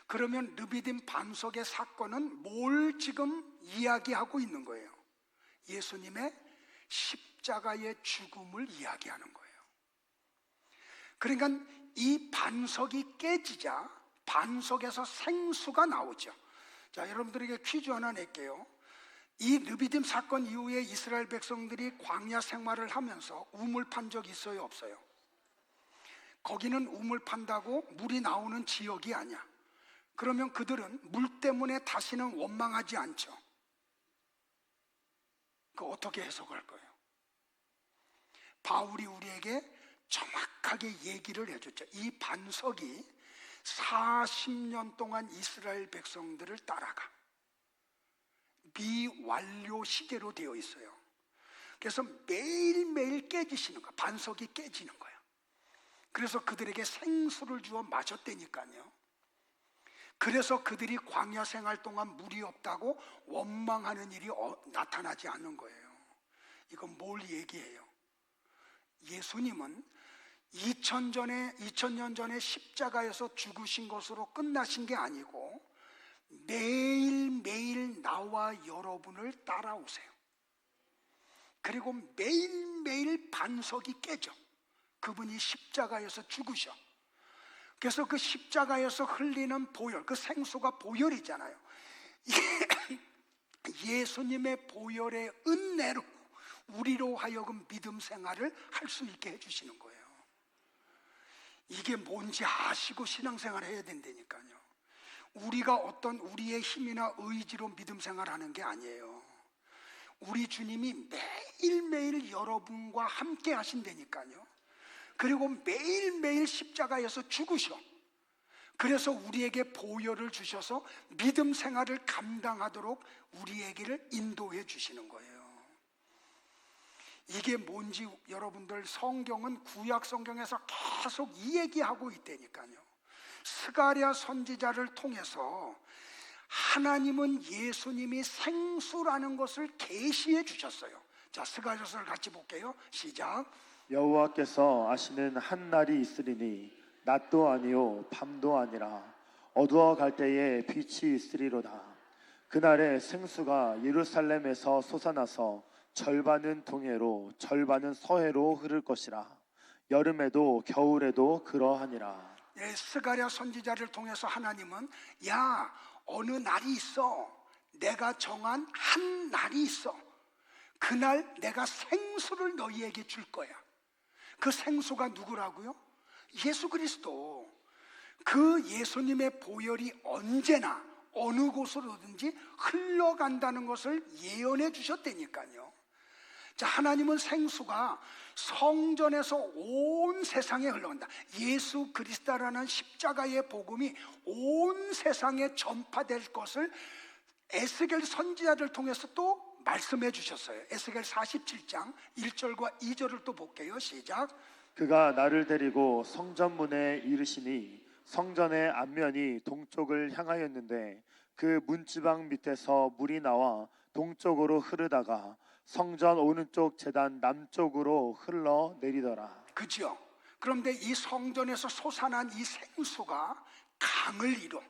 그러면 르비딤 반석의 사건은 뭘 지금 이야기하고 있는 거예요? 예수님의 십자가의 죽음을 이야기하는 거예요. 그러니까 이 반석이 깨지자 반석에서 생수가 나오죠. 자, 여러분들에게 퀴즈 하나 낼게요. 이 르비딤 사건 이후에 이스라엘 백성들이 광야 생활을 하면서 우물 판 적 있어요, 없어요? 거기는 우물 판다고 물이 나오는 지역이 아니야. 그러면 그들은 물 때문에 다시는 원망하지 않죠. 그 어떻게 해석할 거예요? 바울이 우리에게 정확하게 얘기를 해줬죠. 이 반석이 40년 동안 이스라엘 백성들을 따라가 미완료 시대로 되어 있어요. 그래서 매일매일 깨지시는 거야. 반석이 깨지는 거야. 그래서 그들에게 생수를 주어 마셨다니까요. 그래서 그들이 광야 생활 동안 물이 없다고 원망하는 일이 나타나지 않는 거예요. 이건 뭘 얘기해요? 예수님은 2000년 전에 십자가에서 죽으신 것으로 끝나신 게 아니고 매일매일 나와 여러분을 따라오세요. 그리고 매일매일 반석이 깨져. 그분이 십자가에서 죽으셔. 그래서 그 십자가에서 흘리는 보혈, 그 생수가 보혈이잖아요. 예수님의 보혈의 은혜로 우리로 하여금 믿음 생활을 할 수 있게 해주시는 거예요. 이게 뭔지 아시고 신앙생활 해야 된다니까요. 우리가 어떤 우리의 힘이나 의지로 믿음 생활하는 게 아니에요. 우리 주님이 매일매일 여러분과 함께 하신다니까요. 그리고 매일매일 십자가에서 죽으셔. 그래서 우리에게 보혈을 주셔서 믿음 생활을 감당하도록 우리에게를 인도해 주시는 거예요. 이게 뭔지 여러분들, 성경은 구약 성경에서 계속 이 얘기하고 있다니까요. 스가랴 선지자를 통해서 하나님은 예수님이 생수라는 것을 계시해 주셨어요. 자, 스가랴서를 같이 볼게요. 시작. 여호와께서 아시는 한 날이 있으리니 낮도 아니요 밤도 아니라 어두워 갈 때에 빛이 있으리로다. 그날에 생수가 예루살렘에서 솟아나서 절반은 동해로 절반은 서해로 흐를 것이라. 여름에도 겨울에도 그러하니라. 스가랴 선지자를 통해서 하나님은 야, 어느 날이 있어. 내가 정한 한 날이 있어. 그날 내가 생수를 너희에게 줄 거야. 그 생수가 누구라고요? 예수 그리스도. 그 예수님의 보혈이 언제나 어느 곳으로든지 흘러간다는 것을 예언해 주셨다니까요. 자, 하나님은 생수가 성전에서 온 세상에 흘러간다. 예수 그리스도라는 십자가의 복음이 온 세상에 전파될 것을 에스겔 선지자를 통해서 또 말씀해 주셨어요. 에스겔 47장 1절과 2절을 또 볼게요. 시작. 그가 나를 데리고 성전문에 이르시니 성전의 앞면이 동쪽을 향하였는데 그 문지방 밑에서 물이 나와 동쪽으로 흐르다가 성전 오른쪽 제단 남쪽으로 흘러 내리더라. 그죠? 그런데 이 성전에서 솟아난 이 생수가 강을 이뤄.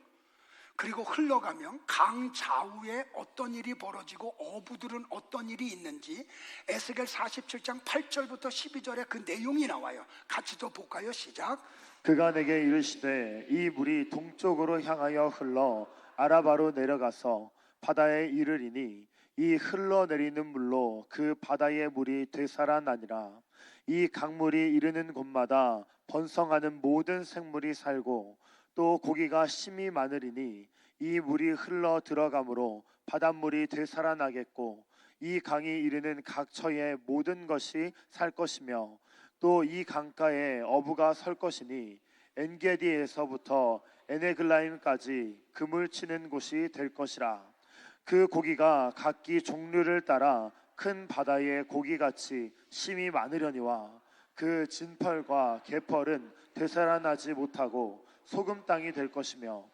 그리고 흘러가면 강 좌우에 어떤 일이 벌어지고 어부들은 어떤 일이 있는지 에스겔 47장 8절부터 12절에 그 내용이 나와요. 같이 또 볼까요? 시작. 그가 내게 이르시되 이 물이 동쪽으로 향하여 흘러 아라바로 내려가서 바다에 이르리니 이 흘러내리는 물로 그 바다의 물이 되살아나니라. 이 강물이 이르는 곳마다 번성하는 모든 생물이 살고 또 고기가 심이 많으리니 이 물이 흘러 들어가므로 바닷물이 되살아나겠고 이 강이 이르는 각 처의 모든 것이 살 것이며 또 이 강가에 어부가 설 것이니 엔게디에서부터 에네글라임까지 그물 치는 곳이 될 것이라. 그 고기가 각기 종류를 따라 큰 바다의 고기같이 심이 많으려니와 그 진펄과 개펄은 되살아나지 못하고 소금 땅이 될 것이며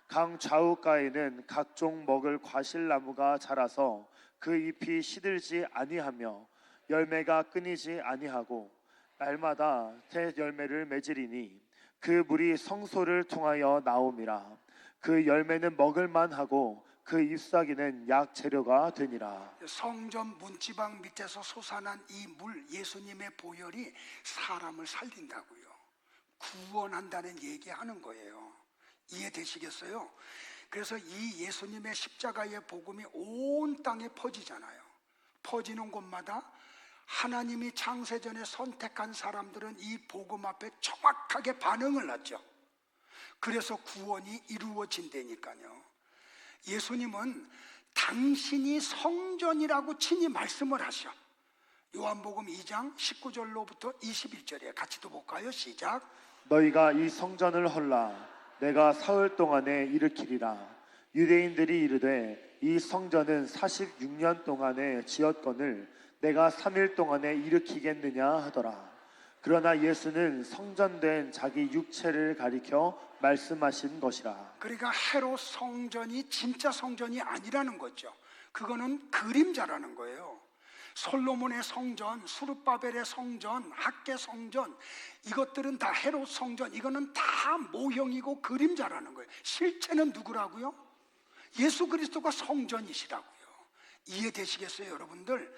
강 좌우가에는 각종 먹을 과실나무가 자라서 그 잎이 시들지 아니하며 열매가 끊이지 아니하고 날마다 새 열매를 맺으리니 그 물이 성소를 통하여 나옴이라. 그 열매는 먹을만하고 그 잎사귀는 약 재료가 되니라. 성전 문지방 밑에서 솟아난 이 물, 예수님의 보혈이 사람을 살린다고요. 구원한다는 얘기하는 거예요. 이해되시겠어요? 그래서 이 예수님의 십자가의 복음이 온 땅에 퍼지잖아요. 퍼지는 곳마다 하나님이 창세전에 선택한 사람들은 이 복음 앞에 정확하게 반응을 하죠. 그래서 구원이 이루어진다니까요. 예수님은 당신이 성전이라고 친히 말씀을 하셔. 요한복음 2장 19절로부터 21절에 같이 또 볼까요? 시작. 너희가 이 성전을 헐라 내가 사흘 동안에 일으키리라. 유대인들이 이르되 이 성전은 46년 동안에 지었거늘 내가 3일 동안에 일으키겠느냐 하더라. 그러나 예수는 성전된 자기 육체를 가리켜 말씀하신 것이라. 그러니까 헤롯 성전이 진짜 성전이 아니라는 거죠. 그거는 그림자라는 거예요. 솔로몬의 성전, 수르바벨의 성전, 학계 성전, 이것들은 다 헤롯 성전, 이거는 다 모형이고 그림자라는 거예요. 실체는 누구라고요? 예수 그리스도가 성전이시라고요. 이해되시겠어요, 여러분들?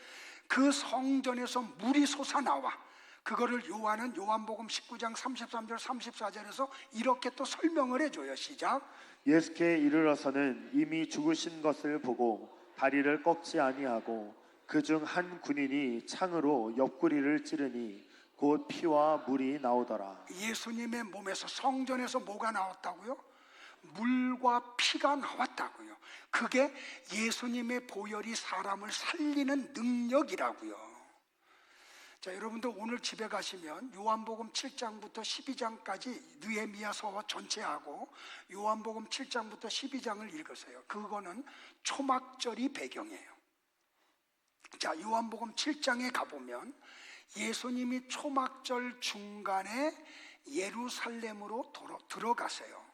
그 성전에서 물이 솟아나와. 그거를 요한은 요한복음 19장 33절 34절에서 이렇게 또 설명을 해줘요. 시작. 예수께 이르러서는 이미 죽으신 것을 보고 다리를 꺾지 아니하고 그중 한 군인이 창으로 옆구리를 찌르니 곧 피와 물이 나오더라. 예수님의 몸에서 성전에서 뭐가 나왔다고요? 물과 피가 나왔다고요. 그게 예수님의 보혈이 사람을 살리는 능력이라고요. 자, 여러분들 오늘 집에 가시면 요한복음 7장부터 12장까지 느헤미야서 전체하고 요한복음 7장부터 12장을 읽으세요. 그거는 초막절이 배경이에요. 자, 요한복음 7장에 가보면 예수님이 초막절 중간에 예루살렘으로 들어가세요.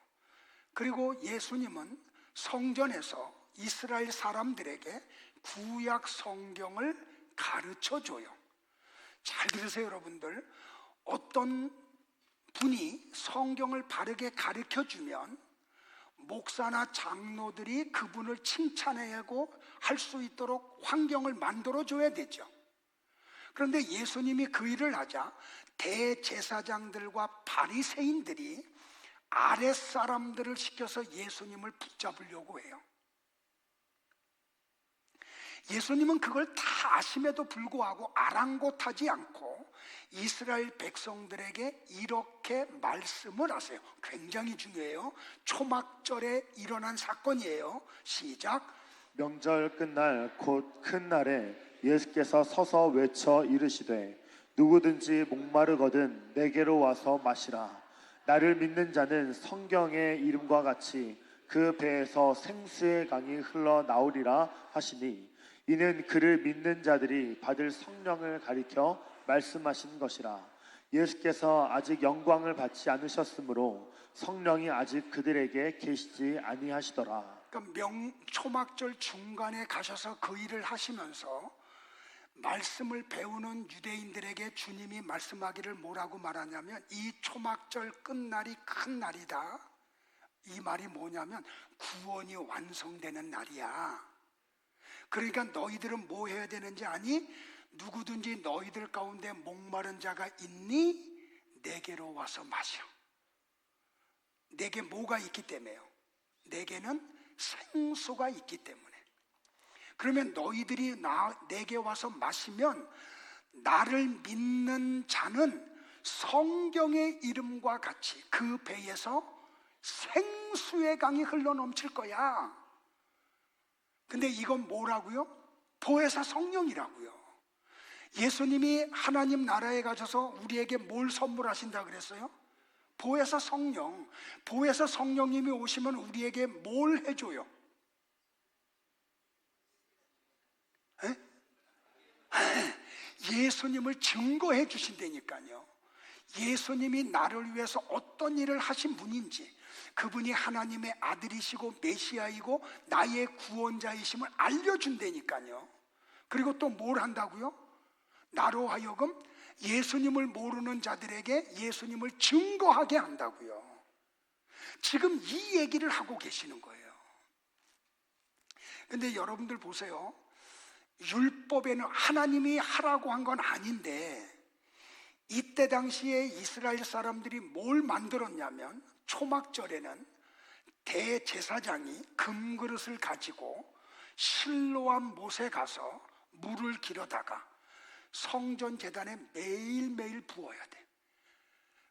그리고 예수님은 성전에서 이스라엘 사람들에게 구약 성경을 가르쳐 줘요. 잘 들으세요, 여러분들. 어떤 분이 성경을 바르게 가르쳐 주면 목사나 장로들이 그분을 칭찬하고 할 수 있도록 환경을 만들어 줘야 되죠. 그런데 예수님이 그 일을 하자 대제사장들과 바리새인들이 아랫사람들을 시켜서 예수님을 붙잡으려고 해요. 예수님은 그걸 다 아심에도 불구하고 아랑곳하지 않고 이스라엘 백성들에게 이렇게 말씀을 하세요. 굉장히 중요해요. 초막절에 일어난 사건이에요. 시작. 명절 끝날 곧 큰 날에 예수께서 서서 외쳐 이르시되 누구든지 목마르거든 내게로 와서 마시라. 나를 믿는 자는 성경의 이름과 같이 그 배에서 생수의 강이 흘러 나오리라 하시니 이는 그를 믿는 자들이 받을 성령을 가리켜 말씀하신 것이라. 예수께서 아직 영광을 받지 않으셨으므로 성령이 아직 그들에게 계시지 아니하시더라. 그러니까 초막절 중간에 가셔서 그 일을 하시면서 말씀을 배우는 유대인들에게 주님이 말씀하기를 뭐라고 말하냐면, 이 초막절 끝날이 큰 날이다. 이 말이 뭐냐면 구원이 완성되는 날이야. 그러니까 너희들은 뭐 해야 되는지 아니? 누구든지 너희들 가운데 목마른 자가 있니? 내게로 와서 마셔. 내게 뭐가 있기 때문에요? 내게는 생수가 있기 때문에. 그러면 너희들이 내게 와서 마시면 나를 믿는 자는 성경의 이름과 같이 그 배에서 생수의 강이 흘러넘칠 거야. 근데 이건 뭐라고요? 보혜사 성령이라고요. 예수님이 하나님 나라에 가셔서 우리에게 뭘 선물하신다 그랬어요? 보혜사 성령. 보혜사 성령님이 오시면 우리에게 뭘 해줘요? 예수님을 증거해 주신다니까요. 예수님이 나를 위해서 어떤 일을 하신 분인지, 그분이 하나님의 아들이시고 메시아이고 나의 구원자이심을 알려준다니까요. 그리고 또 뭘 한다고요? 나로 하여금 예수님을 모르는 자들에게 예수님을 증거하게 한다고요. 지금 이 얘기를 하고 계시는 거예요. 근데 여러분들 보세요. 율법에는 하나님이 하라고 한 건 아닌데, 이때 당시에 이스라엘 사람들이 뭘 만들었냐면, 초막절에는 대제사장이 금그릇을 가지고 실로암 못에 가서 물을 길어다가 성전 제단에 매일매일 부어야 돼.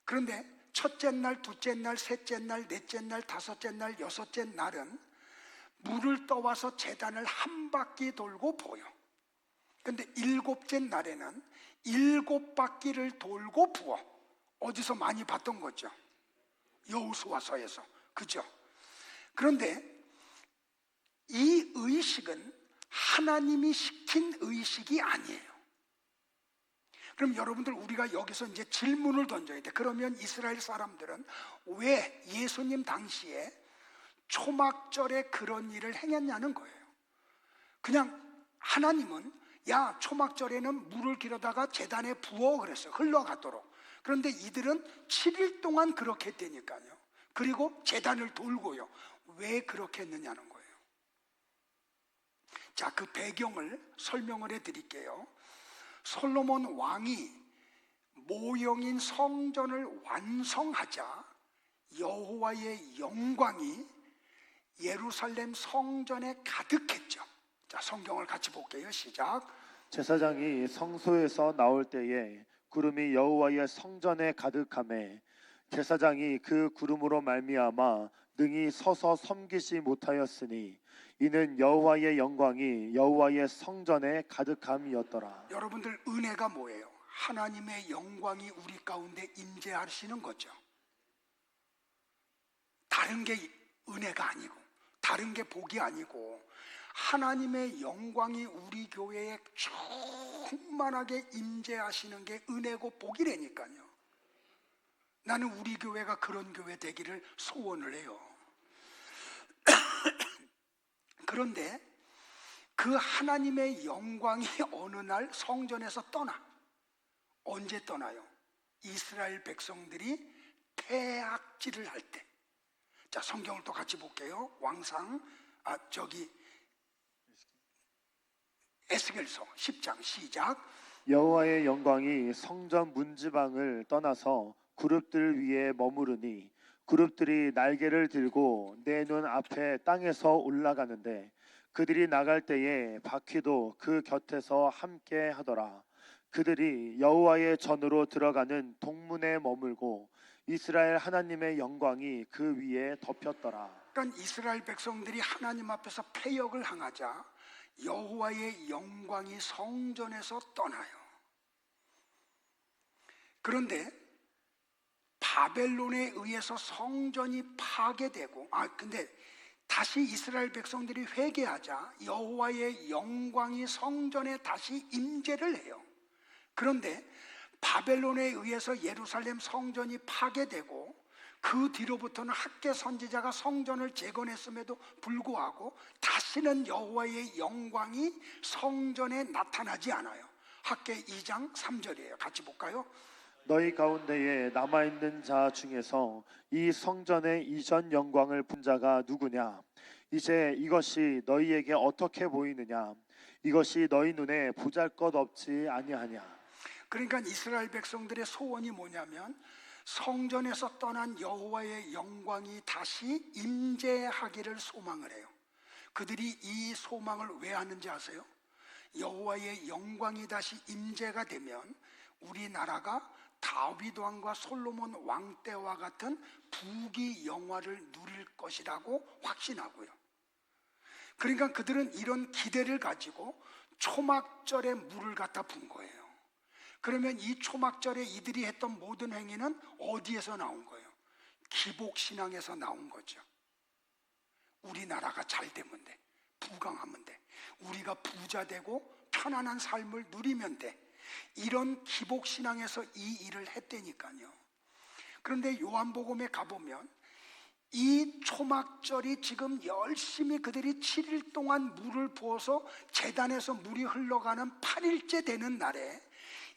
그런데 첫째 날, 둘째 날, 셋째 날, 넷째 날, 다섯째 날, 여섯째 날은 물을 떠와서 제단을 한 바퀴 돌고 부어요. 그런데 일곱째 날에는 7바퀴를 돌고 부어. 어디서 많이 봤던 거죠? 여호수아서에서. 그죠? 그런데 이 의식은 하나님이 시킨 의식이 아니에요. 그럼 여러분들, 우리가 여기서 이제 질문을 던져야 돼. 그러면 이스라엘 사람들은 왜 예수님 당시에 초막절에 그런 일을 행했냐는 거예요. 그냥 하나님은 야, 초막절에는 물을 길어다가 제단에 부어 그랬어요. 흘러가도록. 그런데 이들은 7일 동안 그렇게 했다니까요. 그리고 제단을 돌고요. 왜 그렇게 했느냐는 거예요. 자, 그 배경을 설명을 해드릴게요. 솔로몬 왕이 모형인 성전을 완성하자 여호와의 영광이 예루살렘 성전에 가득했죠. 자, 성경을 같이 볼게요. 시작. 제사장이 성소에서 나올 때에 구름이 여호와의 성전에 가득하매 제사장이 그 구름으로 말미암아 능히 서서 섬기지 못하였으니 이는 여호와의 영광이 여호와의 성전에 가득함이었더라. 여러분들, 은혜가 뭐예요? 하나님의 영광이 우리 가운데 임재하시는 거죠. 다른 게 은혜가 아니고, 다른 게 복이 아니고, 하나님의 영광이 우리 교회에 충만하게 임재하시는 게 은혜고 복이라니까요. 나는 우리 교회가 그런 교회 되기를 소원을 해요. 그런데 그 하나님의 영광이 어느 날 성전에서 떠나. 언제 떠나요? 이스라엘 백성들이 태악질을 할 때. 자, 성경을 또 같이 볼게요. 에스겔서 10장 시작. 여호와의 영광이 성전 문지방을 떠나서 그룹들 위에 머무르니 그룹들이 날개를 들고 내 눈 앞에 땅에서 올라가는데 그들이 나갈 때에 바퀴도 그 곁에서 함께 하더라. 그들이 여호와의 전으로 들어가는 동문에 머물고 이스라엘 하나님의 영광이 그 위에 덮였더라. 그러니까 이스라엘 백성들이 하나님 앞에서 패역을 항하자 여호와의 영광이 성전에서 떠나요. 그런데 바벨론에 의해서 성전이 파괴되고, 근데 다시 이스라엘 백성들이 회개하자 여호와의 영광이 성전에 다시 임재를 해요. 그런데 바벨론에 의해서 예루살렘 성전이 파괴되고 그 뒤로부터는 학개 선지자가 성전을 재건했음에도 불구하고 다시는 여호와의 영광이 성전에 나타나지 않아요. 학개 2장 3절이에요. 같이 볼까요? 너희 가운데에 남아있는 자 중에서 이 성전의 이전 영광을 본 자가 누구냐? 이제 이것이 너희에게 어떻게 보이느냐? 이것이 너희 눈에 보잘것없지 아니하냐? 그러니까 이스라엘 백성들의 소원이 뭐냐면 성전에서 떠난 여호와의 영광이 다시 임재하기를 소망을 해요. 그들이 이 소망을 왜 하는지 아세요? 여호와의 영광이 다시 임재가 되면 우리나라가 다윗 왕과 솔로몬 왕 때와 같은 부귀 영화를 누릴 것이라고 확신하고요. 그러니까 그들은 이런 기대를 가지고 초막절에 물을 갖다 분 거예요. 그러면 이 초막절에 이들이 했던 모든 행위는 어디에서 나온 거예요? 기복신앙에서 나온 거죠. 우리나라가 잘 되면 돼, 부강하면 돼, 우리가 부자 되고 편안한 삶을 누리면 돼, 이런 기복신앙에서 이 일을 했다니까요. 그런데 요한복음에 가보면 이 초막절이 지금 열심히 그들이 7일 동안 물을 부어서 제단에서 물이 흘러가는 8일째 되는 날에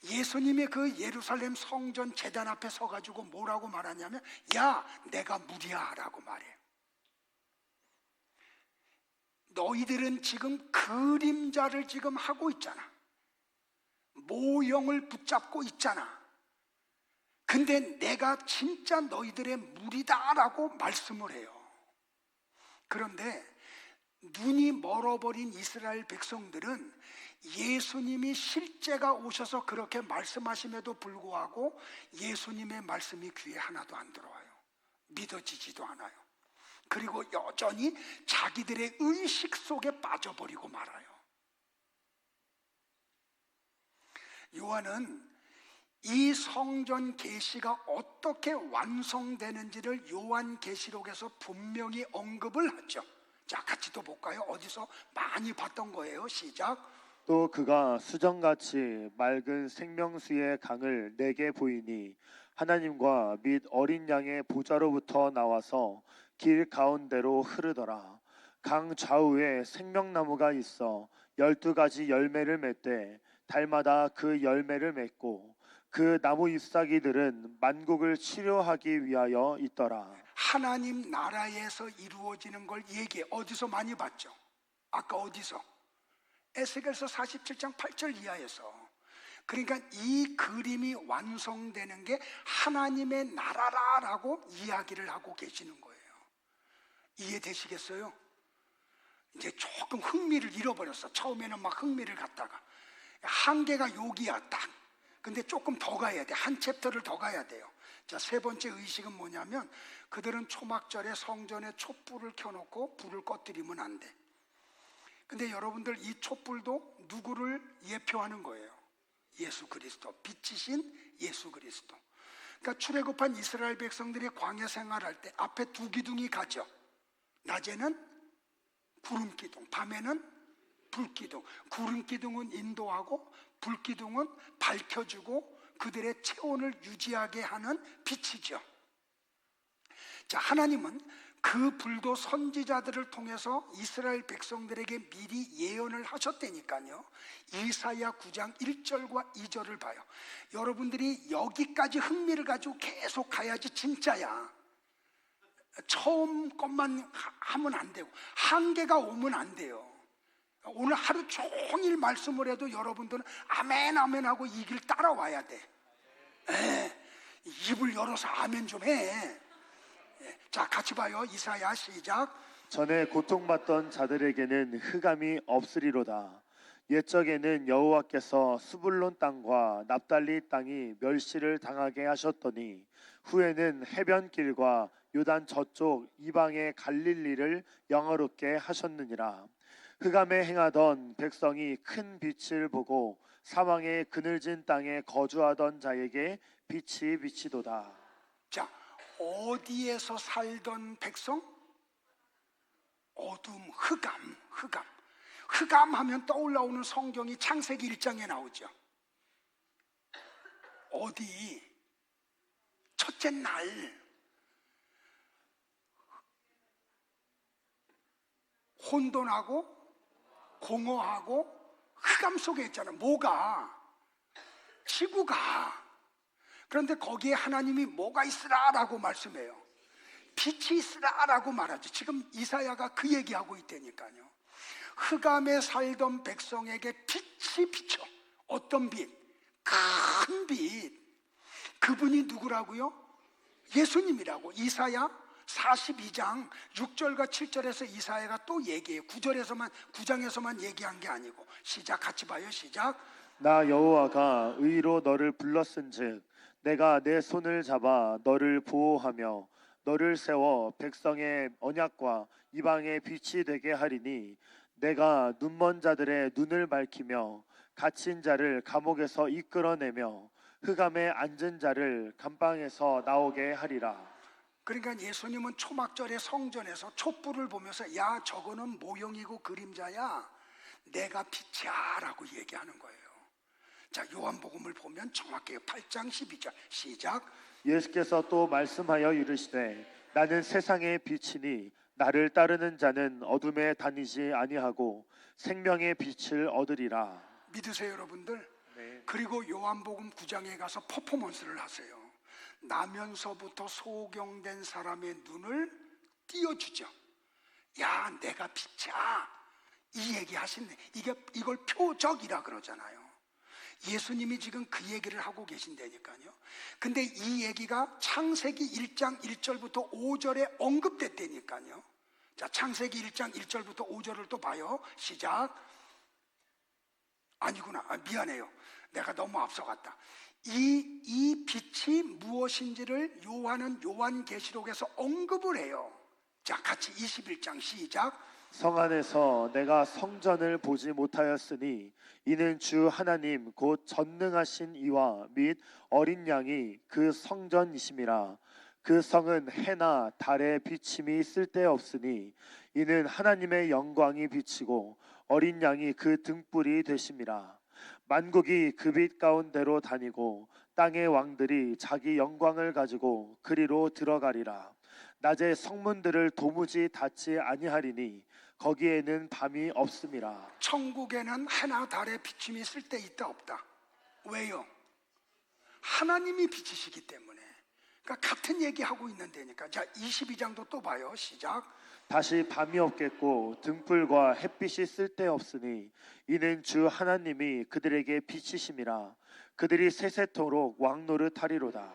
예수님이 그 예루살렘 성전 제단 앞에 서가지고 뭐라고 말하냐면 야, 내가 물이야 라고 말해요. 너희들은 지금 그림자를 지금 하고 있잖아, 모형을 붙잡고 있잖아. 근데 내가 진짜 너희들의 물이다 라고 말씀을 해요. 그런데 눈이 멀어버린 이스라엘 백성들은 예수님이 실제가 오셔서 그렇게 말씀하심에도 불구하고 예수님의 말씀이 귀에 하나도 안 들어와요. 믿어지지도 않아요. 그리고 여전히 자기들의 의식 속에 빠져버리고 말아요. 요한은 이 성전 계시가 어떻게 완성되는지를 요한계시록에서 분명히 언급을 하죠. 자, 같이 또 볼까요? 어디서 많이 봤던 거예요. 시작. 또 그가 수정같이 맑은 생명수의 강을 내게 보이니 하나님과 및 어린 양의 보좌로부터 나와서 길 가운데로 흐르더라. 강 좌우에 생명나무가 있어 12가지 열매를 맺되 달마다 그 열매를 맺고 그 나무 잎사귀들은 만국을 치료하기 위하여 있더라. 하나님 나라에서 이루어지는 걸 얘기해. 어디서 많이 봤죠? 아까 어디서? 에스겔서 47장 8절 이하에서. 그러니까 이 그림이 완성되는 게 하나님의 나라라고 이야기를 하고 계시는 거예요. 이해되시겠어요? 이제 조금 흥미를 잃어버렸어. 처음에는 막 흥미를 갖다가 한계가 여기야 딱. 근데 조금 더 가야 돼. 한 챕터를 더 가야 돼요. 자, 세 번째 의식은 뭐냐면 그들은 초막절에 성전에 촛불을 켜놓고 불을 꺼뜨리면 안 돼. 근데 여러분들 이 촛불도 누구를 예표하는 거예요? 예수 그리스도, 빛이신 예수 그리스도. 그러니까 출애굽한 이스라엘 백성들이 광야 생활할 때 앞에 두 기둥이 가죠. 낮에는 구름 기둥, 밤에는 불 기둥. 구름 기둥은 인도하고 불 기둥은 밝혀주고 그들의 체온을 유지하게 하는 빛이죠. 자, 하나님은 그 불도 선지자들을 통해서 이스라엘 백성들에게 미리 예언을 하셨다니까요. 이사야 9장 1절과 2절을 봐요. 여러분들이 여기까지 흥미를 가지고 계속 가야지 진짜야. 처음 것만 하면 안 되고 한계가 오면 안 돼요. 오늘 하루 종일 말씀을 해도 여러분들은 아멘 아멘 하고 이 길 따라와야 돼. 입을 열어서 아멘 좀 해. 자, 같이 봐요. 이사야 시작. 전에 고통받던 자들에게는 흑암이 없으리로다. 옛적에는 여호와께서 스불론 땅과 납달리 땅이 멸시를 당하게 하셨더니 후에는 해변길과 요단 저쪽 이방의 갈릴리를 영화롭게 하셨느니라. 흑암에 행하던 백성이 큰 빛을 보고 사망의 그늘진 땅에 거주하던 자에게 빛이 비치도다. 자, 어디에서 살던 백성? 어둠, 흑암, 흑암. 흑암 하면 떠올라오는 성경이 창세기 1장에 나오죠. 어디 첫째 날 혼돈하고 공허하고 흑암 속에 있잖아. 뭐가? 지구가. 그런데 거기에 하나님이 뭐가 있으라라고 말씀해요. 빛이 있으라라고 말하죠. 지금 이사야가 그 얘기하고 있다니까요. 흑암에 살던 백성에게 빛이 비쳐. 어떤 빛? 큰 빛. 그분이 누구라고요? 예수님이라고. 이사야 42장 6절과 7절에서 이사야가 또 얘기해요. 9장에서만 얘기한 게 아니고. 시작, 같이 봐요. 시작. 나 여호와가 의로 너를 불렀은즉 내가 내 손을 잡아 너를 보호하며 너를 세워 백성의 언약과 이방의 빛이 되게 하리니 내가 눈먼 자들의 눈을 밝히며 갇힌 자를 감옥에서 이끌어내며 흑암에 앉은 자를 감방에서 나오게 하리라. 그러니까 예수님은 초막절에 성전에서 촛불을 보면서 야, 저거는 모형이고 그림자야, 내가 빛이야 라고 얘기하는 거예요. 자, 요한복음을 보면 정확해요. 8장 12절 시작. 예수께서 또 말씀하여 이르시되 나는 세상의 빛이니 나를 따르는 자는 어둠에 다니지 아니하고 생명의 빛을 얻으리라. 믿으세요 여러분들? 네. 그리고 요한복음 9장에 가서 퍼포먼스를 하세요. 나면서부터 소경된 사람의 눈을 띄워주죠. 야, 내가 빛이야, 이 얘기 하시네. 이걸 표적이라 그러잖아요. 예수님이 지금 그 얘기를 하고 계신다니까요. 근데 이 얘기가 창세기 1장 1절부터 5절에 언급됐다니까요. 자, 창세기 1장 1절부터 5절을 또 봐요. 시작. 아니구나. 미안해요. 내가 너무 앞서갔다. 이 빛이 무엇인지를 요한은 요한계시록에서 언급을 해요. 자, 같이 21장 시작. 성 안에서 내가 성전을 보지 못하였으니 이는 주 하나님 곧 전능하신 이와 및 어린 양이 그 성전이심이라. 그 성은 해나 달의 비침이 쓸데없으니 이는 하나님의 영광이 비치고 어린 양이 그 등불이 되심이라. 만국이 그 빛 가운데로 다니고 땅의 왕들이 자기 영광을 가지고 그리로 들어가리라. 낮에 성문들을 도무지 닫지 아니하리니 거기에는 밤이 없음이라. 천국에는 해나 달의 비침이 쓸데 있다 없다? 왜요? 하나님이 비치시기 때문에. 그러니까 같은 얘기하고 있는데니까. 자, 22장도 또 봐요. 시작. 다시 밤이 없겠고 등불과 햇빛이 쓸데없으니 이는 주 하나님이 그들에게 빛이심이라. 그들이 세세토록 왕노릇 하리로다.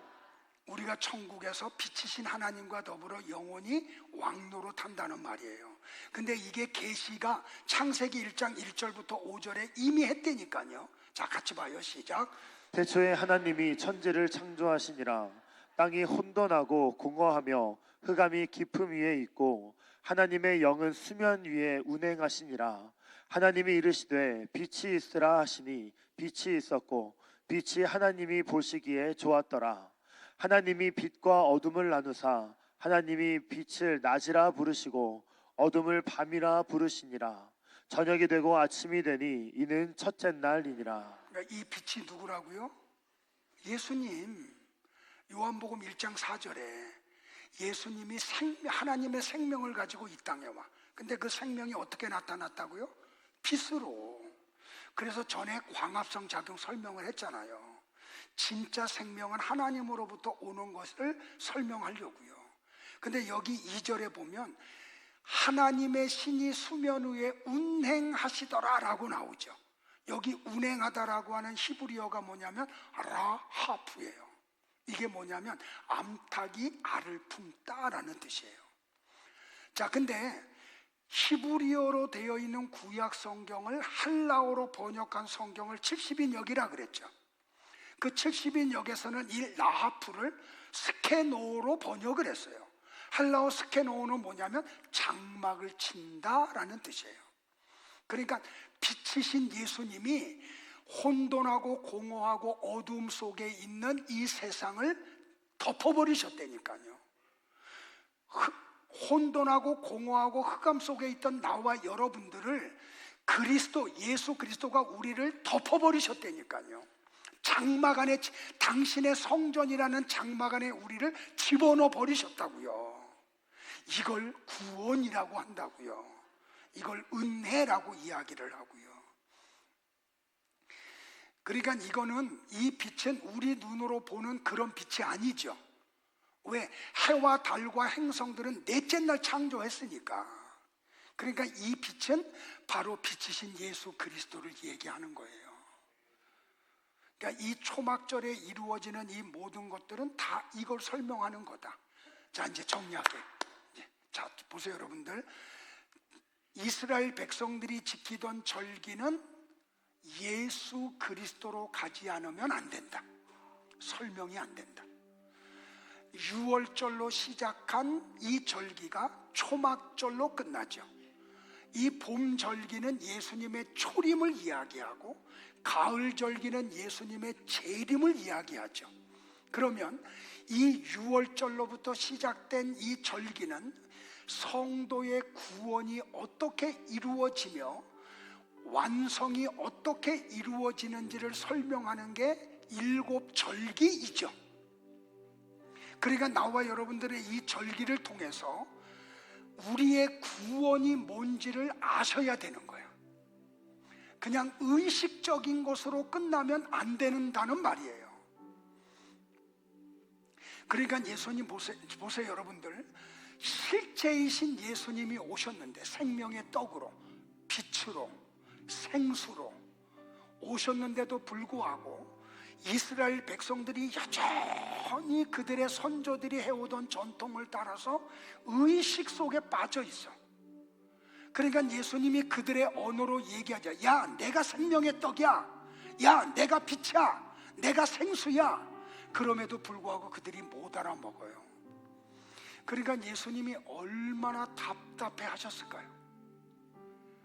우리가 천국에서 빛이신 하나님과 더불어 영원히 왕노릇 한다는 말이에요. 근데 이게 계시가 창세기 1장 1절부터 5절에 이미 했다니까요. 자, 같이 봐요. 시작. 태초에 하나님이 천지를 창조하시니라. 땅이 혼돈하고 공허하며 흑암이 깊음 위에 있고 하나님의 영은 수면 위에 운행하시니라. 하나님이 이르시되 빛이 있으라 하시니 빛이 있었고 빛이 하나님이 보시기에 좋았더라. 하나님이 빛과 어둠을 나누사 하나님이 빛을 낮이라 부르시고 어둠을 밤이라 부르시니라. 저녁이 되고 아침이 되니 이는 첫째 날이니라. 그러니까 이 빛이 누구라고요? 예수님. 요한복음 1장 4절에 예수님이 하나님의 생명을 가지고 이 땅에 와. 근데 그 생명이 어떻게 나타났다고요? 빛으로. 그래서 전에 광합성 작용 설명을 했잖아요. 진짜 생명은 하나님으로부터 오는 것을 설명하려고요. 근데 여기 2절에 보면 하나님의 신이 수면 위에 운행하시더라라고 나오죠. 여기 운행하다라고 하는 히브리어가 뭐냐면 라하프예요. 이게 뭐냐면 암탉이 알을 품다라는 뜻이에요. 자, 근데 히브리어로 되어 있는 구약 성경을 할라어로 번역한 성경을 70인역이라 그랬죠. 그 70인역에서는 이 라하프를 스케노로 번역을 했어요. 할라어 스케노는 뭐냐면 장막을 친다라는 뜻이에요. 그러니까 빛이신 예수님이 혼돈하고 공허하고 어둠 속에 있는 이 세상을 덮어버리셨다니까요. 혼돈하고 공허하고 흑암 속에 있던 나와 여러분들을 예수 그리스도가 우리를 덮어버리셨다니까요. 장막 안에, 당신의 성전이라는 장막 안에 우리를 집어넣어 버리셨다고요. 이걸 구원이라고 한다고요. 이걸 은혜라고 이야기를 하고요. 그러니까 이거는, 이 빛은 우리 눈으로 보는 그런 빛이 아니죠. 왜? 해와 달과 행성들은 넷째 날 창조했으니까. 그러니까 이 빛은 바로 빛이신 예수 그리스도를 얘기하는 거예요. 그러니까 이 초막절에 이루어지는 이 모든 것들은 다 이걸 설명하는 거다. 자, 이제 정리할게요. 자, 보세요, 여러분들. 이스라엘 백성들이 지키던 절기는 예수 그리스도로 가지 않으면 안 된다. 설명이 안 된다. 6월절로 시작한 이 절기가 초막절로 끝나죠. 이 봄 절기는 예수님의 초림을 이야기하고, 가을 절기는 예수님의 재림을 이야기하죠. 그러면 이 6월절로부터 시작된 이 절기는 성도의 구원이 어떻게 이루어지며 완성이 어떻게 이루어지는지를 설명하는 게 일곱 절기이죠. 그러니까 나와 여러분들의 이 절기를 통해서 우리의 구원이 뭔지를 아셔야 되는 거예요. 그냥 의식적인 것으로 끝나면 안 된다는 말이에요. 그러니까 예수님 보세요, 여러분들. 실제이신 예수님이 오셨는데, 생명의 떡으로, 빛으로, 생수로 오셨는데도 불구하고 이스라엘 백성들이 여전히 그들의 선조들이 해오던 전통을 따라서 의식 속에 빠져 있어. 그러니까 예수님이 그들의 언어로 얘기하자. 야, 내가 생명의 떡이야. 야, 내가 빛이야. 내가 생수야. 그럼에도 불구하고 그들이 못 알아먹어요. 그러니까 예수님이 얼마나 답답해 하셨을까요?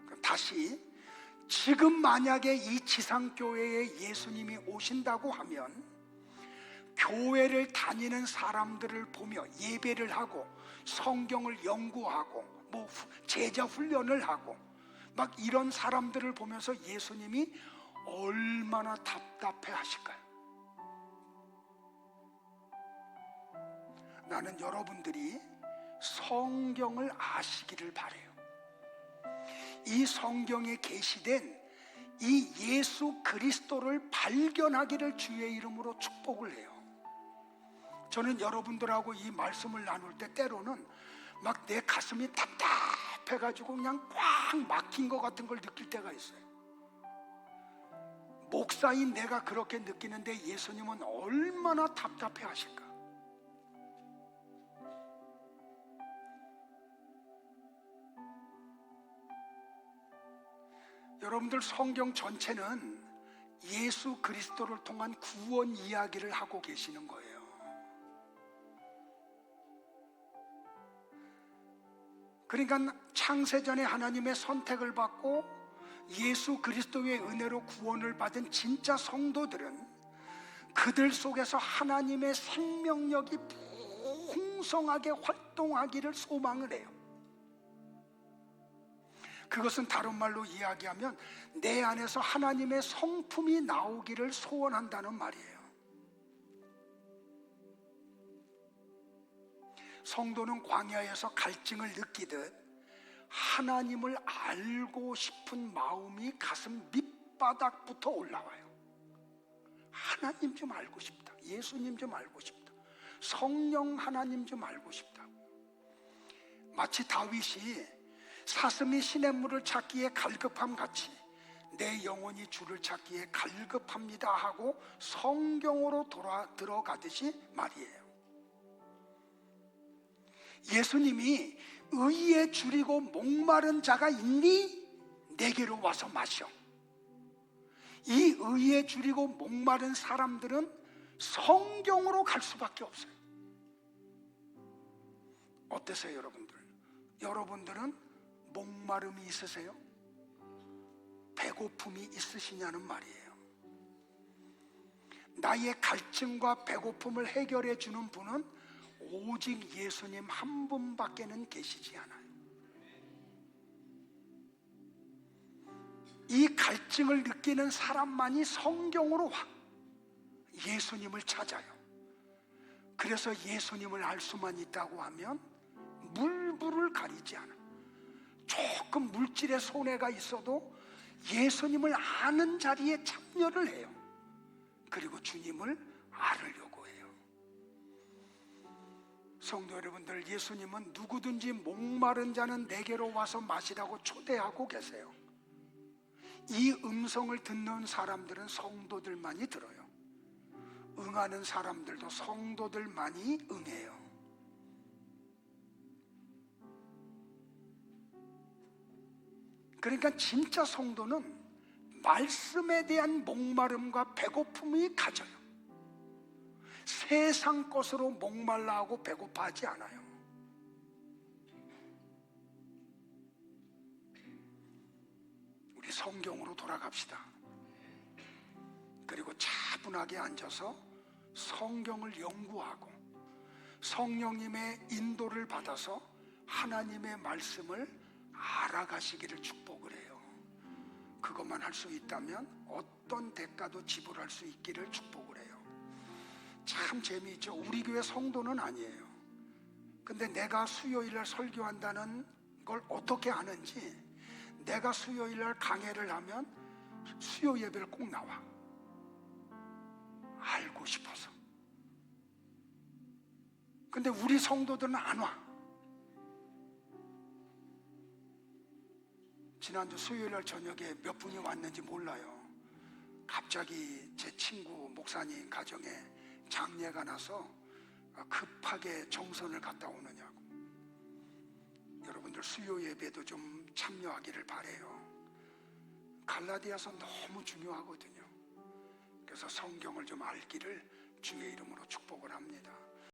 그럼 다시, 지금 만약에 이 지상교회에 예수님이 오신다고 하면 교회를 다니는 사람들을 보며 예배를 하고 성경을 연구하고 뭐 제자 훈련을 하고 막 이런 사람들을 보면서 예수님이 얼마나 답답해 하실까요? 나는 여러분들이 성경을 아시기를 바라요. 이 성경에 계시된 이 예수 그리스도를 발견하기를 주의 이름으로 축복을 해요. 저는 여러분들하고 이 말씀을 나눌 때 때로는 막 내 가슴이 답답해가지고 그냥 꽉 막힌 것 같은 걸 느낄 때가 있어요. 목사인 내가 그렇게 느끼는데 예수님은 얼마나 답답해 하실까? 여러분들, 성경 전체는 예수 그리스도를 통한 구원 이야기를 하고 계시는 거예요. 그러니까 창세전에 하나님의 선택을 받고 예수 그리스도의 은혜로 구원을 받은 진짜 성도들은 그들 속에서 하나님의 생명력이 풍성하게 활동하기를 소망을 해요. 그것은 다른 말로 이야기하면 내 안에서 하나님의 성품이 나오기를 소원한다는 말이에요. 성도는 광야에서 갈증을 느끼듯 하나님을 알고 싶은 마음이 가슴 밑바닥부터 올라와요. 하나님 좀 알고 싶다. 예수님 좀 알고 싶다. 성령 하나님 좀 알고 싶다. 마치 다윗이 사슴이 시냇물을 찾기에 갈급함 같이 내 영혼이 주를 찾기에 갈급합니다 하고 성경으로 들어가듯이 말이에요. 예수님이 의에 줄이고 목마른 자가 있니? 내게로 와서 마셔. 이 의에 줄이고 목마른 사람들은 성경으로 갈 수밖에 없어요. 어떠세요, 여러분들? 여러분들은 목마름이 있으세요? 배고픔이 있으시냐는 말이에요. 나의 갈증과 배고픔을 해결해 주는 분은 오직 예수님 한 분밖에는 계시지 않아요. 이 갈증을 느끼는 사람만이 성경으로 와. 예수님을 찾아요. 그래서 예수님을 알 수만 있다고 하면 물불을 가리지 않아. 조금 물질의 손해가 있어도 예수님을 아는 자리에 참여를 해요. 그리고 주님을 알으려고 해요. 성도 여러분들, 예수님은 누구든지 목마른 자는 내게로 와서 마시라고 초대하고 계세요. 이 음성을 듣는 사람들은 성도들만이 들어요. 응하는 사람들도 성도들만이 응해요. 그러니까 진짜 성도는 말씀에 대한 목마름과 배고픔이 가져요. 세상 것으로 목말라 하고 배고파하지 않아요. 우리 성경으로 돌아갑시다. 그리고 차분하게 앉아서 성경을 연구하고 성령님의 인도를 받아서 하나님의 말씀을 알아가시기를 축복을 해요. 그것만 할 수 있다면 어떤 대가도 지불할 수 있기를 축복을 해요. 참 재미있죠. 우리 교회 성도는 아니에요. 근데 내가 수요일날 설교한다는 걸 어떻게 아는지, 내가 수요일날 강해를 하면 수요 예배를 꼭 나와. 알고 싶어서. 근데 우리 성도들은 안 와. 지난주 수요일날 저녁에 몇 분이 왔는지 몰라요. 갑자기 제 친구 목사님 가정에 장례가 나서 급하게 정선을 갔다 오느냐고. 여러분들 수요 예배도 좀 참여하기를 바래요. 갈라디아서 너무 중요하거든요. 그래서 성경을 좀 알기를 주의 이름으로 축복을 합니다.